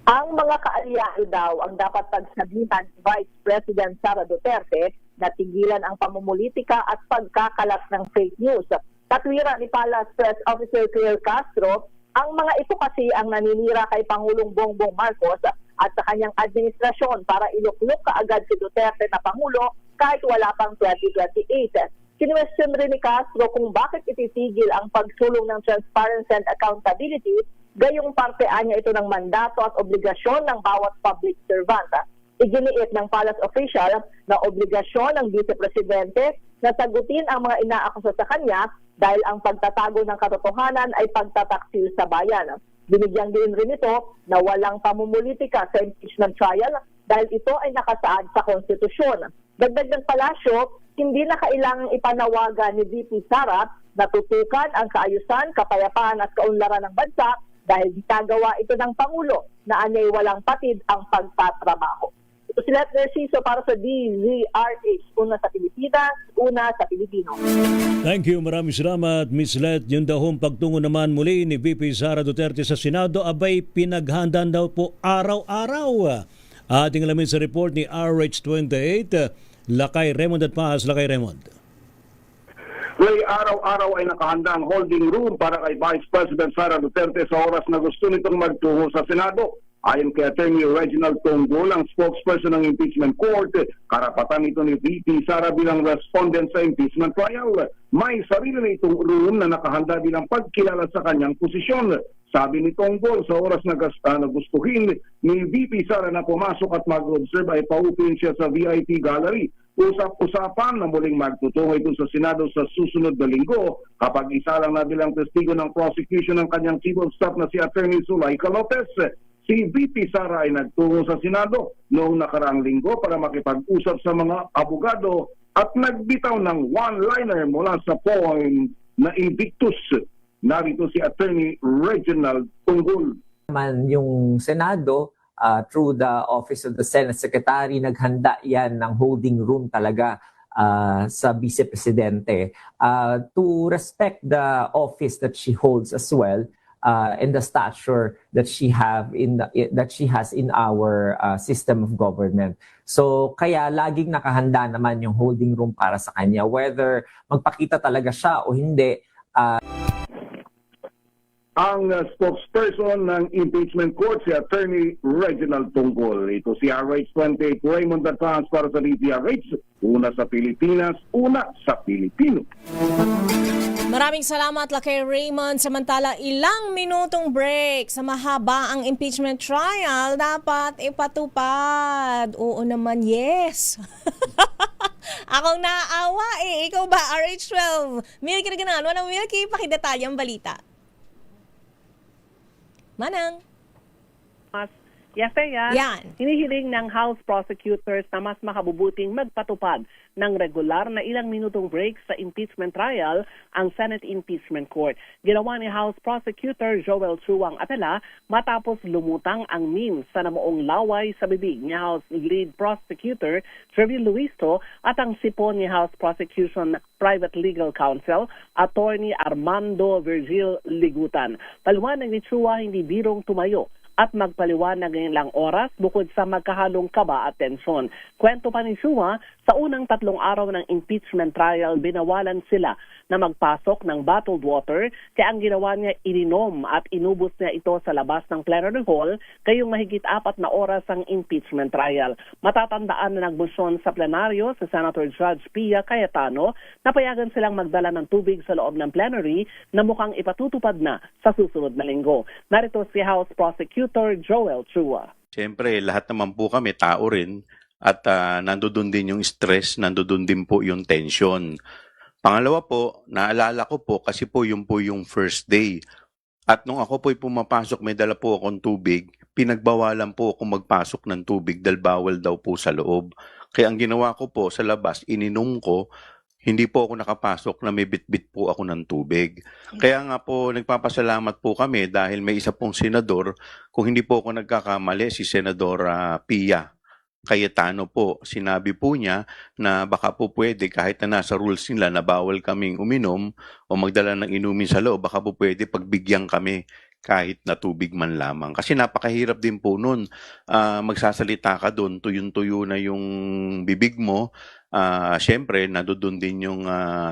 Ang mga kaalyado daw ang dapat pagsabihan ni Vice President Sara Duterte na tigilan ang pamumulitika at pagkakalat ng fake news. Katwira ni Palace Press Officer Claire Castro, ang mga ito kasi ang naninira kay Pangulong Bongbong Marcos at sa kanyang administrasyon para iluklok kaagad si Duterte na Pangulo kahit wala pang 2028. Kinwestiyon rin ni Castro kung bakit ititigil ang pagsulong ng transparency and accountability, gayong partean niya ito ng mandato at obligasyon ng bawat public servant. Iginiit ng palace official na obligasyon ng Vice Presidente na sagutin ang mga inaakusa sa kanya dahil ang pagtatago ng katotohanan ay pagtataksil sa bayan. Binigyang din rin ito na walang pamumulitika sa impeachment trial dahil ito ay nakasaad sa konstitusyon. Dagdag ng palasyo, hindi na kailangang ipanawagan ni VP Sara na tutukan ang kaayusan, kapayapaan at kaunlaran ng bansa dahil ginagawa ito ng Pangulo na anyay walang patid ang pagtatrabaho. Ito si Leth Narciso para sa DZRH. Una sa Pilipinas, una sa Pilipino. Thank you. Maraming salamat, Miss Leth. Yung dahong pagtungo naman muli ni VP Sara Duterte sa Senado, abay pinaghandaan daw po araw-araw. Ating alamin sa report ni RH28, Lakay Raymond at Paz. Lakay Raymond. Ray, araw-araw ay nakahanda ang holding room para kay Vice President Sara Duterte sa oras na gusto nitong magtungo sa Senado. Ayon kay Attorney Reginald Tonggol, ang spokesperson ng impeachment court, karapatan ito ni VP Sara bilang respondent sa impeachment trial. May sarili na itong room na nakahanda bilang pagkilala sa kanyang posisyon. Sabi ni Tonggol, sa oras na gustuhin ni VP Sara na pumasok at mag-observe ay paupin siya sa VIP gallery. Usap-usapan na muling magtutungo ito sa Senado sa susunod na linggo kapag isa lang na bilang testigo ng prosecution ng kanyang chief of staff na si Attorney Zulaika Lopez. Si VP Sara ay nagtungo sa Senado noong nakaraang linggo para makipag-usap sa mga abogado at nagbitaw ng one-liner mula sa poem na Invictus. Narito si Attorney Reginald Tonggol. Yung Senado, through the Office of the Senate Secretary, naghanda yan ng holding room talaga sa Vice Presidente to respect the office that she holds as well. And the stature that she has in our system of government. So kaya laging nakahanda naman yung holding room para sa kanya, whether magpakita talaga siya o hindi. Ang spokesperson ng impeachment court, si Attorney Reginald Tonggol. Ito si RH28 Raymond Advance para sa DZRH. Una sa Pilipinas, una sa Pilipino. Maraming salamat, Lakay Raymond. Samantala, ilang minutong break sa mahaba ang impeachment trial dapat ipatupad. Oo naman, yes. Akong naaawa eh. Ikaw ba, RH12? Milky na ganahan. Walang Milky, pakidetalye ang balita. Manang. Yes, yan. Hinihiling ng House prosecutors na mas makabubuting magpatupad ng regular na ilang minutong break sa impeachment trial ang Senate Impeachment Court. Ginawa ni House Prosecutor Joel Chua ang apela matapos lumutang ang memes sa namuong laway sa bibig ni House Lead Prosecutor Trevin Luisto at ang sipon ni House Prosecution Private Legal Counsel Attorney Armando Virgil Ligutan. Paliwanag ni Chua, hindi birong tumayo at magpaliwanag ng ilang oras bukod sa magkahalong kaba at tensyon. Kwento pa ni Chua, sa unang 3 araw ng impeachment trial, binawalan sila na magpasok ng bottled water, kaya ang ginawa niya, ininom at inubos niya ito sa labas ng plenary hall, kayong mahigit 4 na oras ang impeachment trial. Matatandaan na nagmosyon sa plenaryo si Senator Judge Pia Cayetano na payagan silang magdala ng tubig sa loob ng plenary na mukhang ipatutupad na sa susunod na linggo. Narito si House Prosecutor Joel Chua. Siyempre, lahat naman po kami tao rin at nandoon din yung stress, nandoon din po yung tension. Pangalawa po, naalala ko po kasi po yung first day. At nung ako po'y pumapasok, may dala po akong tubig, pinagbawalan po akong magpasok ng tubig dahil bawal daw po sa loob. Kaya ang ginawa ko po sa labas, ininom ko hindi po ako nakapasok na may bitbit po ako ng tubig. Kaya nga po nagpapasalamat po kami dahil may isa pong senador, kung hindi po ako nagkakamali, si Senador Pia Cayetano po, sinabi po niya na baka po pwede kahit na nasa rules nila na bawal kaming uminom o magdala ng inumin sa loob, baka po pwede pagbigyan kami kahit na tubig man lamang. Kasi napakahirap din po nun. Magsasalita ka doon, tuyong-tuyo na yung bibig mo. Siyempre, nandoon din yung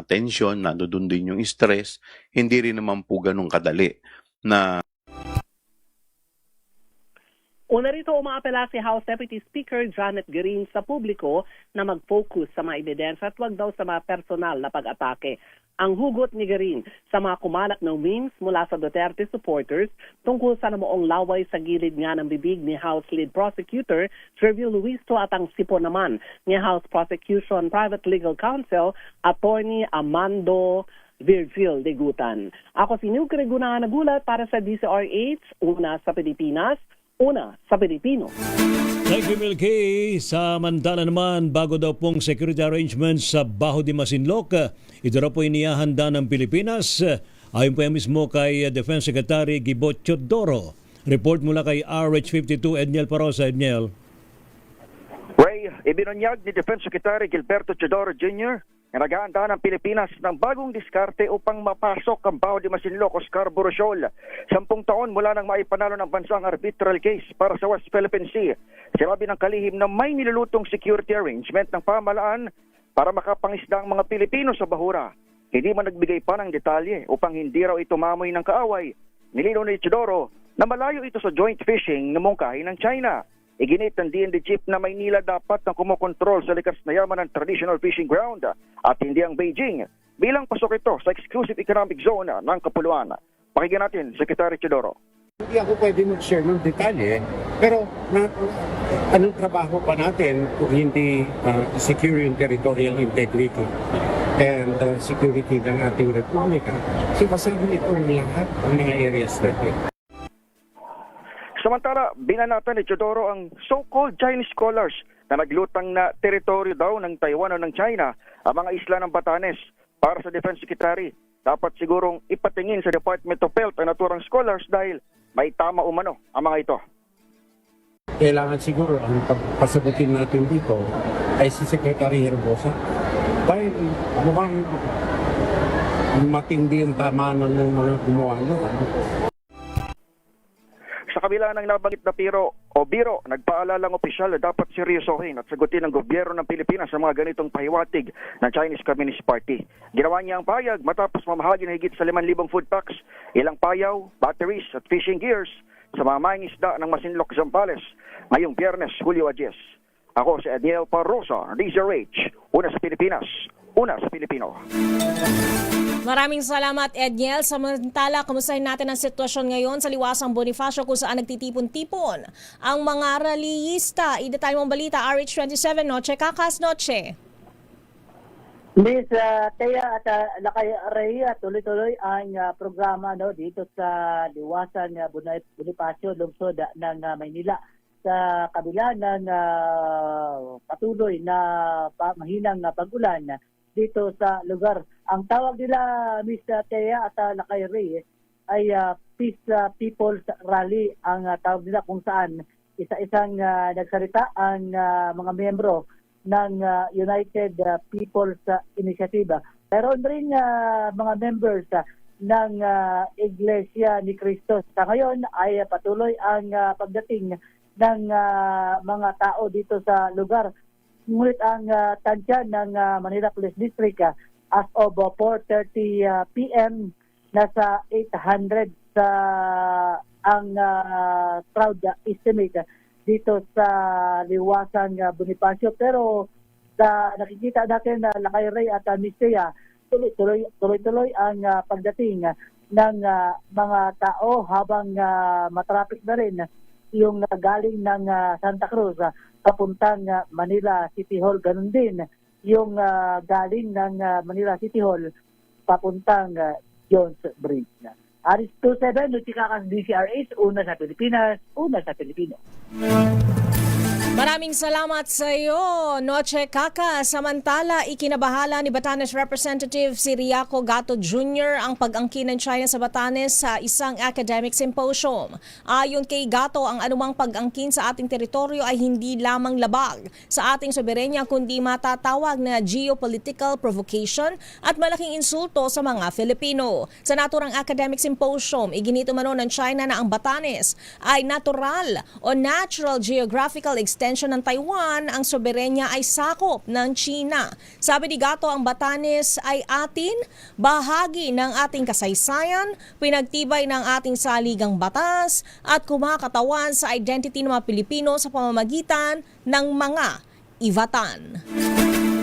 tension, nandoon din yung stress. Hindi rin naman po ganun kadali na Una rito umaapela si House Deputy Speaker Janet Guerin sa publiko na mag-focus sa mga ebidensya at wag daw sa mga personal na pag-atake. Ang hugot ni Guerin sa mga kumalat na memes mula sa Duterte supporters tungkol sa namoong laway sa gilid nga ng bibig ni House Lead Prosecutor Treville Luisto at ang sipo naman ni House Prosecution Private Legal Counsel Attorney Amando Virgil Degutan. Ako si Nuke Reguna nagulat para sa DCRH, una sa Pilipinas, una sa Pilipino. Thank you, Milky. Samantala naman, bago daw pong security arrangements sa Baho de Masinloc, ito raw po inihahanda ng Pilipinas. Ayon po mismo kay Defense Secretary Gibo Teodoro. Report mula kay RH52, Edniel Parosa. Edniel. Ray, ibinunyag ni Defense Secretary Gilberto Teodoro Jr. na naghahanda ng Pilipinas ng bagong diskarte upang mapasok ang Baho de Masinloc o Scarborough Shoal. 10 taon mula nang maipanalo ng bansa ang arbitral case para sa West Philippine Sea. Sinabi ng kalihim na may nilulutong security arrangement ng pamahalaan para makapangisda ang mga Pilipino sa bahura. Hindi man nagbigay pa ng detalye upang hindi raw ito mamoy ng kaaway. Nilinaw ni Teodoro na malayo ito sa joint fishing na mungkahi ng China. Iginit ng DND Chief na Maynila dapat ang kumokontrol sa likas na yaman ng traditional fishing ground at hindi ang Beijing bilang pasok ito sa exclusive economic zone ng Kapuluan. Pakinggan natin, Secretary Teodoro. Hindi ako pwede mag-share ng detalye, pero anong trabaho pa natin kung hindi secure yung territorial integrity and security ng ating republika? So kasama ito ang lahat ng mga areas natin. Samantala, binanatan ni Teodoro ang so-called Chinese scholars na naglutang na teritoryo daw ng Taiwan o ng China ang mga isla ng Batanes. Para sa Defense Secretary, dapat sigurong ipatingin sa Department of Health ang naturang scholars dahil may tama umano ang mga ito. Kailangan siguro ang pagpasagutin natin dito ay si Secretary Herbosa dahil mukhang matindi ang tama ng mga gumawa nyo. Sa kabila ng nabanggit na biro, nagpaalalang opisyal na dapat seryosohin at sagutin ng gobyerno ng Pilipinas sa mga ganitong pahiwatig ng Chinese Communist Party. Ginawa niya ang payag matapos mamahagi na higit sa 5,000 food packs, ilang payaw, batteries at fishing gears sa mga mangingisda ng Masinloc, Zambales ngayong Biyernes, Hulyo 10. Ako si Edniel Parrosa, DZRH, una sa Pilipinas, una sa Pilipino. Maraming salamat, Edniel. Samantala, kumustahin natin ang sitwasyon ngayon sa Liwasang Bonifacio kung saan nagtitipon-tipon ang mga rallyista. I-detalye mong balita, RH27, Noche Kakas, Noche. Miss Thea at Lakay Rhea, tuloy-tuloy ang programa dito sa Liwasang Bonifacio, lungsod ng Maynila. Sa kabila ng patuloy na mahinang pag-ulan dito sa lugar. Ang tawag nila, Miss Thea at Lakay Rhea, ay Peace People's Rally ang tawag nila, kung saan isa-isang nagsalita ang mga miyembro ng United People's Initiative. Meron rin mga members ng Iglesia ni Cristo. Sa ngayon ay patuloy ang pagdating ng mga tao dito sa lugar. Ngunit ang tansya ng Manila Police District as of 4:30 p.m. nasa 800 sa ang crowd estimate dito sa Liwasang Bonifacio. Pero sa nakikita natin na Lakay Rhea at Mistea, tuloy-tuloy ang pagdating ng mga tao habang matraffic na rin yung galing ng Santa Cruz papuntang Manila City Hall. Ganun din yung galing ng Manila City Hall papuntang Jones Bridge. Aris 27, Luchikakas DCRH, una sa Pilipinas, una sa Pilipino. Maraming Maraming salamat sa iyo, Noche Kaka. Samantala, ikinabahala ni Batanes Representative si Riaco Gato Jr. ang pag-angkin ng China sa Batanes sa isang academic symposium. Ayon kay Gato, ang anumang pag-angkin sa ating teritoryo ay hindi lamang labag sa ating soberenya kundi matatawag na geopolitical provocation at malaking insulto sa mga Filipino. Sa naturang academic symposium, iginito mano ng China na ang Batanes ay natural o natural geographical extension ng Taiwan, ang soberenya ay sakop ng China. Sabi ni Gato, ang Batanes ay atin, bahagi ng ating kasaysayan, pinagtibay ng ating saligang batas at kumakatawan sa identity ng mga Pilipino sa pamamagitan ng mga Ivatan.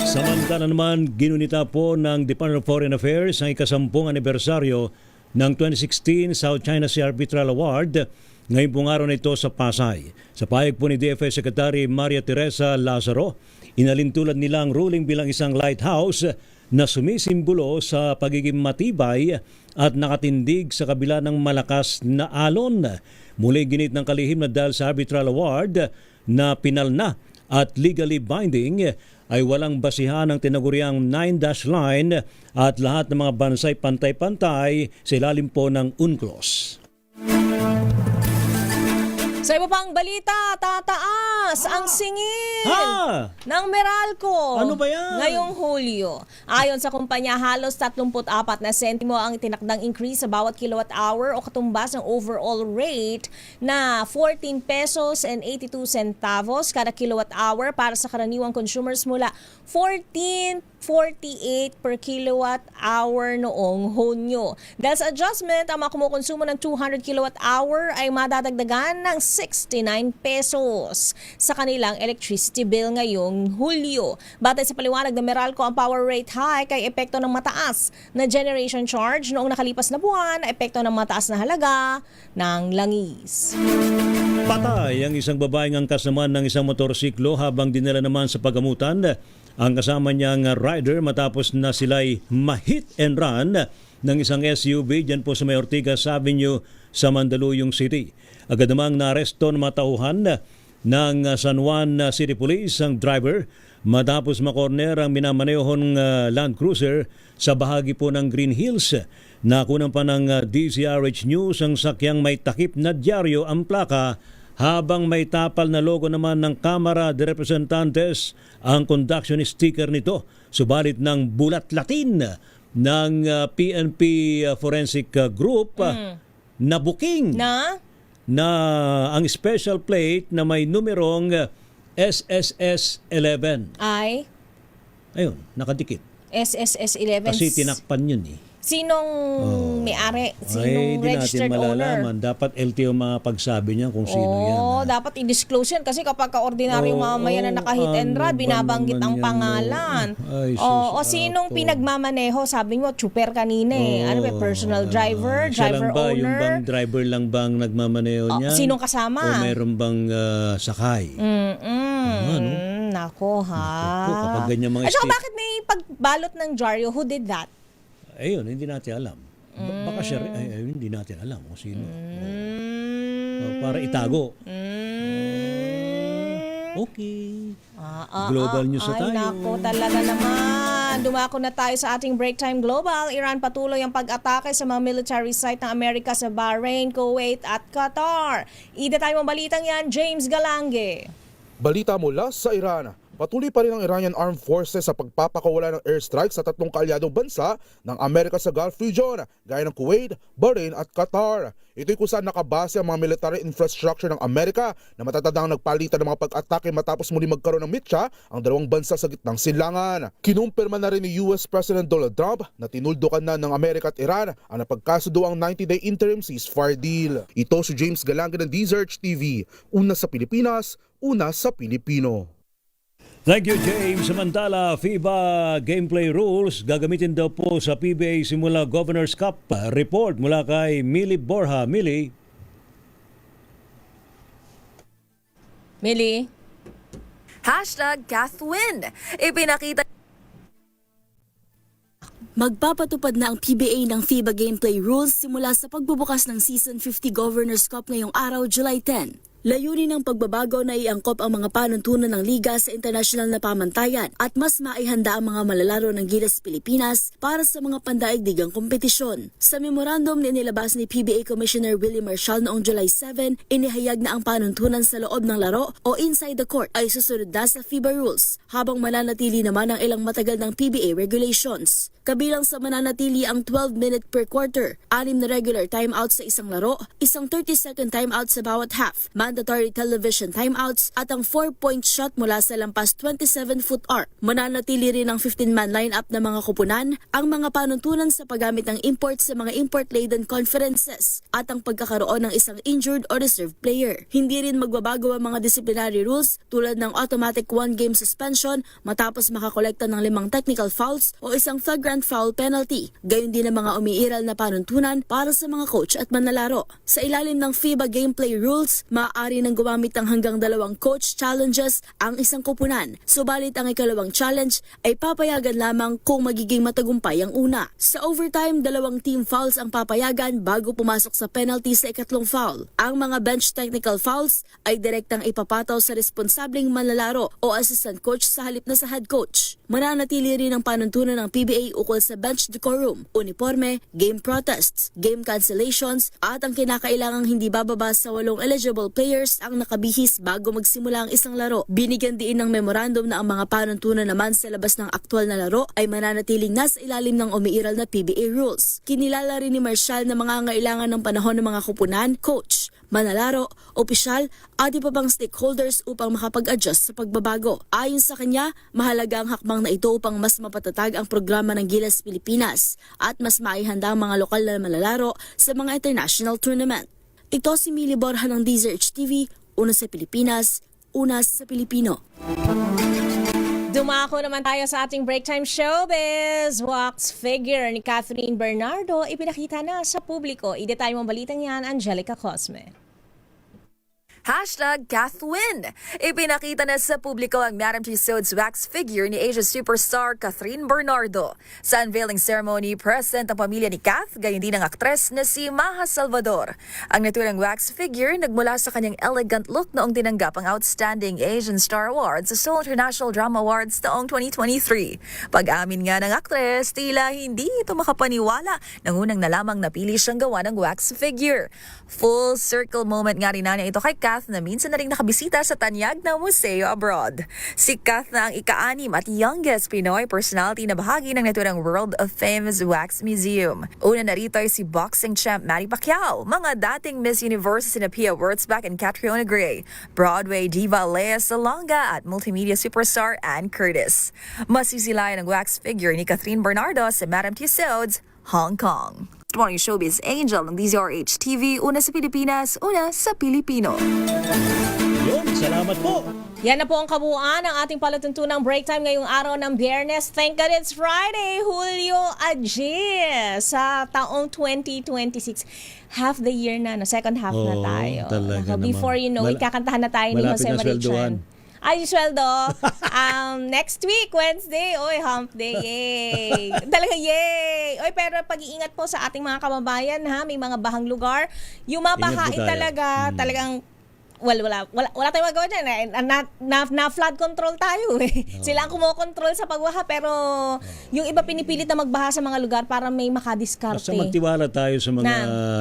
Samantala naman, ginunita po ng Department of Foreign Affairs ang ikasampung anibersaryo ng 2016 South China Sea Arbitral Award ngayon pong araw na ito sa Pasay. Sa payag po ni DFA Secretary Maria Teresa Lazaro, inalintulad nila ang ruling bilang isang lighthouse na sumisimbolo sa pagiging matibay at nakatindig sa kabila ng malakas na alon. Muli ginit ng kalihim na dahil sa Arbitral Award na pinal na at legally binding ay walang basihan ng tinaguriang 9-dash line at lahat ng mga bansay pantay-pantay sa ilalim po ng UNCLOS. Sa iba pang balita, tataas ang singil ng Meralco. Ano ba yan? Ngayong Hulyo. Ayon sa kumpanya, halos 34 na sentimo ang itinakdang increase sa bawat kilowatt hour o katumbas ng overall rate na 14 pesos and 82 centavos kada kilowatt hour para sa karaniwang consumers mula 14.48 per kilowatt hour noong Hunyo. Dahil sa adjustment, ang mga kumukonsumo ng 200 kilowatt hour ay madadagdagan ng 69 pesos sa kanilang electricity bill ngayong Hulyo. Batay sa paliwanag ng Meralco, ang power rate hike ay epekto ng mataas na generation charge noong nakalipas na buwan, epekto ng mataas na halaga ng langis. Patay ang isang babaeng angkas naman ng isang motorsiklo habang dinala naman sa pagamutan ang kasama niyang rider matapos na sila'y ma-hit and run ng isang SUV dyan po sa May Ortigas Avenue sa Mandaluyong City. Agad namang naaresto ng mga tauhan ng San Juan City Police ang driver matapos makorner ang minamanehong Land Cruiser sa bahagi po ng Green Hills. Nakunan pa ng DZRH News ang sakyang may takip na dyaryo ang plaka habang may tapal na logo naman ng Kamara de Representantes ang conduction sticker nito. Subalit ng bulat Latin ng PNP Forensic Group na booking na ang special plate na may numerong SSS 11 ay ayun, nakadikit. SSS 11. Kasi tinakpan yun eh. Sinong may-ari? Sinong di registered natin owner? malalaman. Dapat LTO mapagsabi niya kung sino yan. Dapat i-disclose yan kasi kapag ka-ordinaryong mamaya na naka-hit and run, binabanggit ang pangalan. Sinong pinagmamaneho? Sabi mo, chuper kanina eh. Ano ba, personal driver, driver owner? Yung bang driver lang bang nagmamaneho niya? Sinong kasama? O meron bang sakay? Nako ha. Kapag ganyan mga bakit may pagbalot ng dyaryo? Who did that? Ayun, hindi natin alam. Baka siya, hindi natin alam kung sino. Para itago. Okay. Global news na tayo. Ay, nako, talaga naman. Dumako na tayo sa ating Break Time Global. Iran patuloy ang pag-atake sa mga military site ng Amerika sa Bahrain, Kuwait at Qatar. Ida tayo mga balitang yan, James Galange. Balita mula sa Iran. Patuloy pa rin ang Iranian Armed Forces sa pagpapakawala ng airstrike sa tatlong kaalyadong bansa ng Amerika sa Gulf region, gaya ng Kuwait, Bahrain at Qatar. Ito'y kung saan nakabase ang mga military infrastructure ng Amerika na matatandang nagpalitan ng mga pag-atake matapos muli magkaroon ng mitya ang dalawang bansa sa gitnang silangan. Kinumpirma na rin ni US President Donald Trump na tinuldukan na ng Amerika at Iran ang napagkasundo ang 90-day interim ceasefire deal. Ito si James Galange ng DZRH TV, una sa Pilipinas, una sa Pilipino. Thank you, James. Samantala, FIBA gameplay rules gagamitin daw po sa PBA simula Governor's Cup. Report mula kay Millie Borja. Millie? #GathWin. Ipinakita Magpapatupad na ang PBA ng FIBA gameplay rules simula sa pagbubukas ng Season 50 Governor's Cup ngayong araw, July 10. Layunin ng pagbabago na iangkop ang mga panuntunan ng liga sa internasyonal na pamantayan at mas maihanda ang mga malalaro ng Gilas Pilipinas para sa mga pandaigdigang kompetisyon. Sa memorandum na inilabas ni PBA Commissioner Willie Marshall noong July 7, inihayag na ang panuntunan sa loob ng laro o inside the court ay susunod na sa FIBA rules, habang mananatili naman ang ilang matagal ng PBA regulations. Kabilang sa mananatili ang 12-minute per quarter, 6 na regular timeouts sa isang laro, isang 30-second timeout sa bawat half, mandatory television timeouts at ang 4-point shot mula sa lampas 27-foot arc. Mananatili rin ang 15-man lineup ng mga kupunan, ang mga panuntunan sa paggamit ng import sa mga import-laden conferences at ang pagkakaroon ng isang injured or reserve player. Hindi rin magbabago ang mga disciplinary rules tulad ng automatic 1-game suspension matapos makakolekta ng 5 technical fouls o isang flagrant foul penalty. Gayon din ang mga umiiral na panuntunan para sa mga coach at manlalaro. Sa ilalim ng FIBA gameplay rules, maaari nang gumamit ng hanggang 2 coach challenges ang isang kupunan. Subalit ang ikalawang challenge ay papayagan lamang kung magiging matagumpay ang una. Sa overtime, 2 team fouls ang papayagan bago pumasok sa penalty sa ikatlong foul. Ang mga bench technical fouls ay direktang ipapataw sa responsabling manlalaro o assistant coach sa halip na sa head coach. Mananatili rin ang panuntunan ng PBA ukol sa bench decorum, uniforme, game protests, game cancellations at ang kinakailangang hindi bababa sa 8 eligible players ang nakabihis bago magsimula ang isang laro. Binigyan din ng memorandum na ang mga panuntunan naman sa labas ng aktwal na laro ay mananatiling nasa ilalim ng umiiral na PBA rules. Kinilala rin ni Marshall na mga ngailangan ng panahon ng mga kupunan, coach, manlalaro, opisyal at iba pang stakeholders upang makapag-adjust sa pagbabago. Ayon sa kanya, mahalaga ang hakbang na ito upang mas mapatatag ang programa ng Gilas Pilipinas at mas maihanda ang mga lokal na manlalaro sa mga international tournament. Ito si Millie Borja ng DZRH TV, una sa Pilipinas, una sa Pilipino. Dumako naman tayo sa ating break time showbiz. Wax figure ni Catherine Bernardo ipinakita na sa publiko. Idetalye mong balitang yan, Angelica Cosme. #CathWin. Ipinakita na sa publiko ang Madam Tussauds wax figure ni Asia superstar Catherine Bernardo. Sa unveiling ceremony, present ang pamilya ni Kath, gayon din ang aktres na si Maha Salvador. Ang naturang wax figure nagmula sa kanyang elegant look noong tinanggap ang Outstanding Asian Star Award sa Seoul International Drama Awards noong 2023. Pag-amin nga ng aktres, tila hindi ito makapaniwala nang unang nalamang napili siyang gawa ng wax figure. Full circle moment nga rin na ito kay Kath na minsan na rin nakabisita sa tanyag na museo abroad. Si Kath na ang ika-6 at youngest Pinoy personality na bahagi ng naturang World of Fame's Wax Museum. Una na rito ay si boxing champ Manny Pacquiao, mga dating Miss Universe si Pia Wurtzbach and Catriona Gray, Broadway diva Lea Salonga at multimedia superstar Ann Curtis. Masisilayan ang wax figure ni Catherine Bernardo sa Madam Tussauds, Hong Kong. Morning Showbiz Angel ng DZRH TV, una sa Pilipinas, una sa Pilipino. Yun, salamat po. Yan na po ang kabuuan ng ating palatuntunang break time ngayong araw ng Biyernes. Thank God it's Friday, Julio Aji, sa taong 2026. Half the year na, second half na tayo. Talaga before you know it, kakantahan na tayo ni Jose Marichan. Ay, sweldo. Next week, Wednesday, oy, hump day, yay. Talaga, yay. Oy, pero pag-iingat po sa ating mga kababayan, ha, may mga bahang lugar. Yung mabahain talaga, talagang, wala tayong magawa dyan. Na-flood control tayo, eh. Sila ang kumokontrol sa pagwaha, pero yung iba pinipilit na magbaha sa mga lugar para may makadiskarte. Basta magtiwala tayo sa mga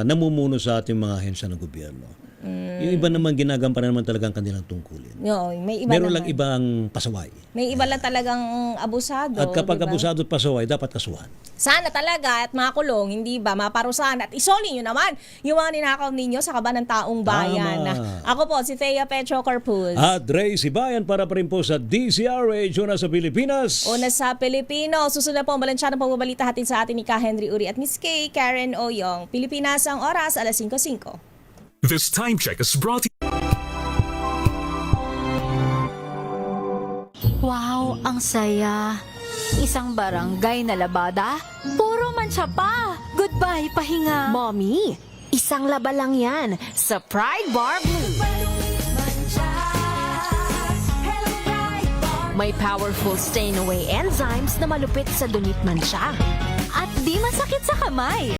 namumuno sa ating mga ahensya ng gobyerno. Yung iba naman ginagampanan naman talagang kanilang tungkulin. May iba meron naman. lang ibang pasaway. May iba lang talagang abusado. At kapag abusado at pasaway, dapat kasuhan. Sana talaga at makulong, hindi ba, maparusahan at isoli nyo naman yung mga ninakaw ninyo sa kaban ng taong bayan. Ako po, si Thea Petro Corpus. At Ray Sibayan para pa rin po sa DZRH, una sa Pilipinas. Una sa Pilipino. Susunod po ang balansyadong pagbabalita hatid sa atin ni Ka Henry Uri at Miss Kay Karen Oyong. Pilipinas ang oras, 5:05. This time check is brought to you. Wow, ang saya. Isang barangay na labada, puro mancha pa. Goodbye, pahinga. Mommy, isang laba lang yan sa Pride Bar Blue. May powerful stain-away enzymes na malupit sa dunit mancha. At di masakit sa kamay.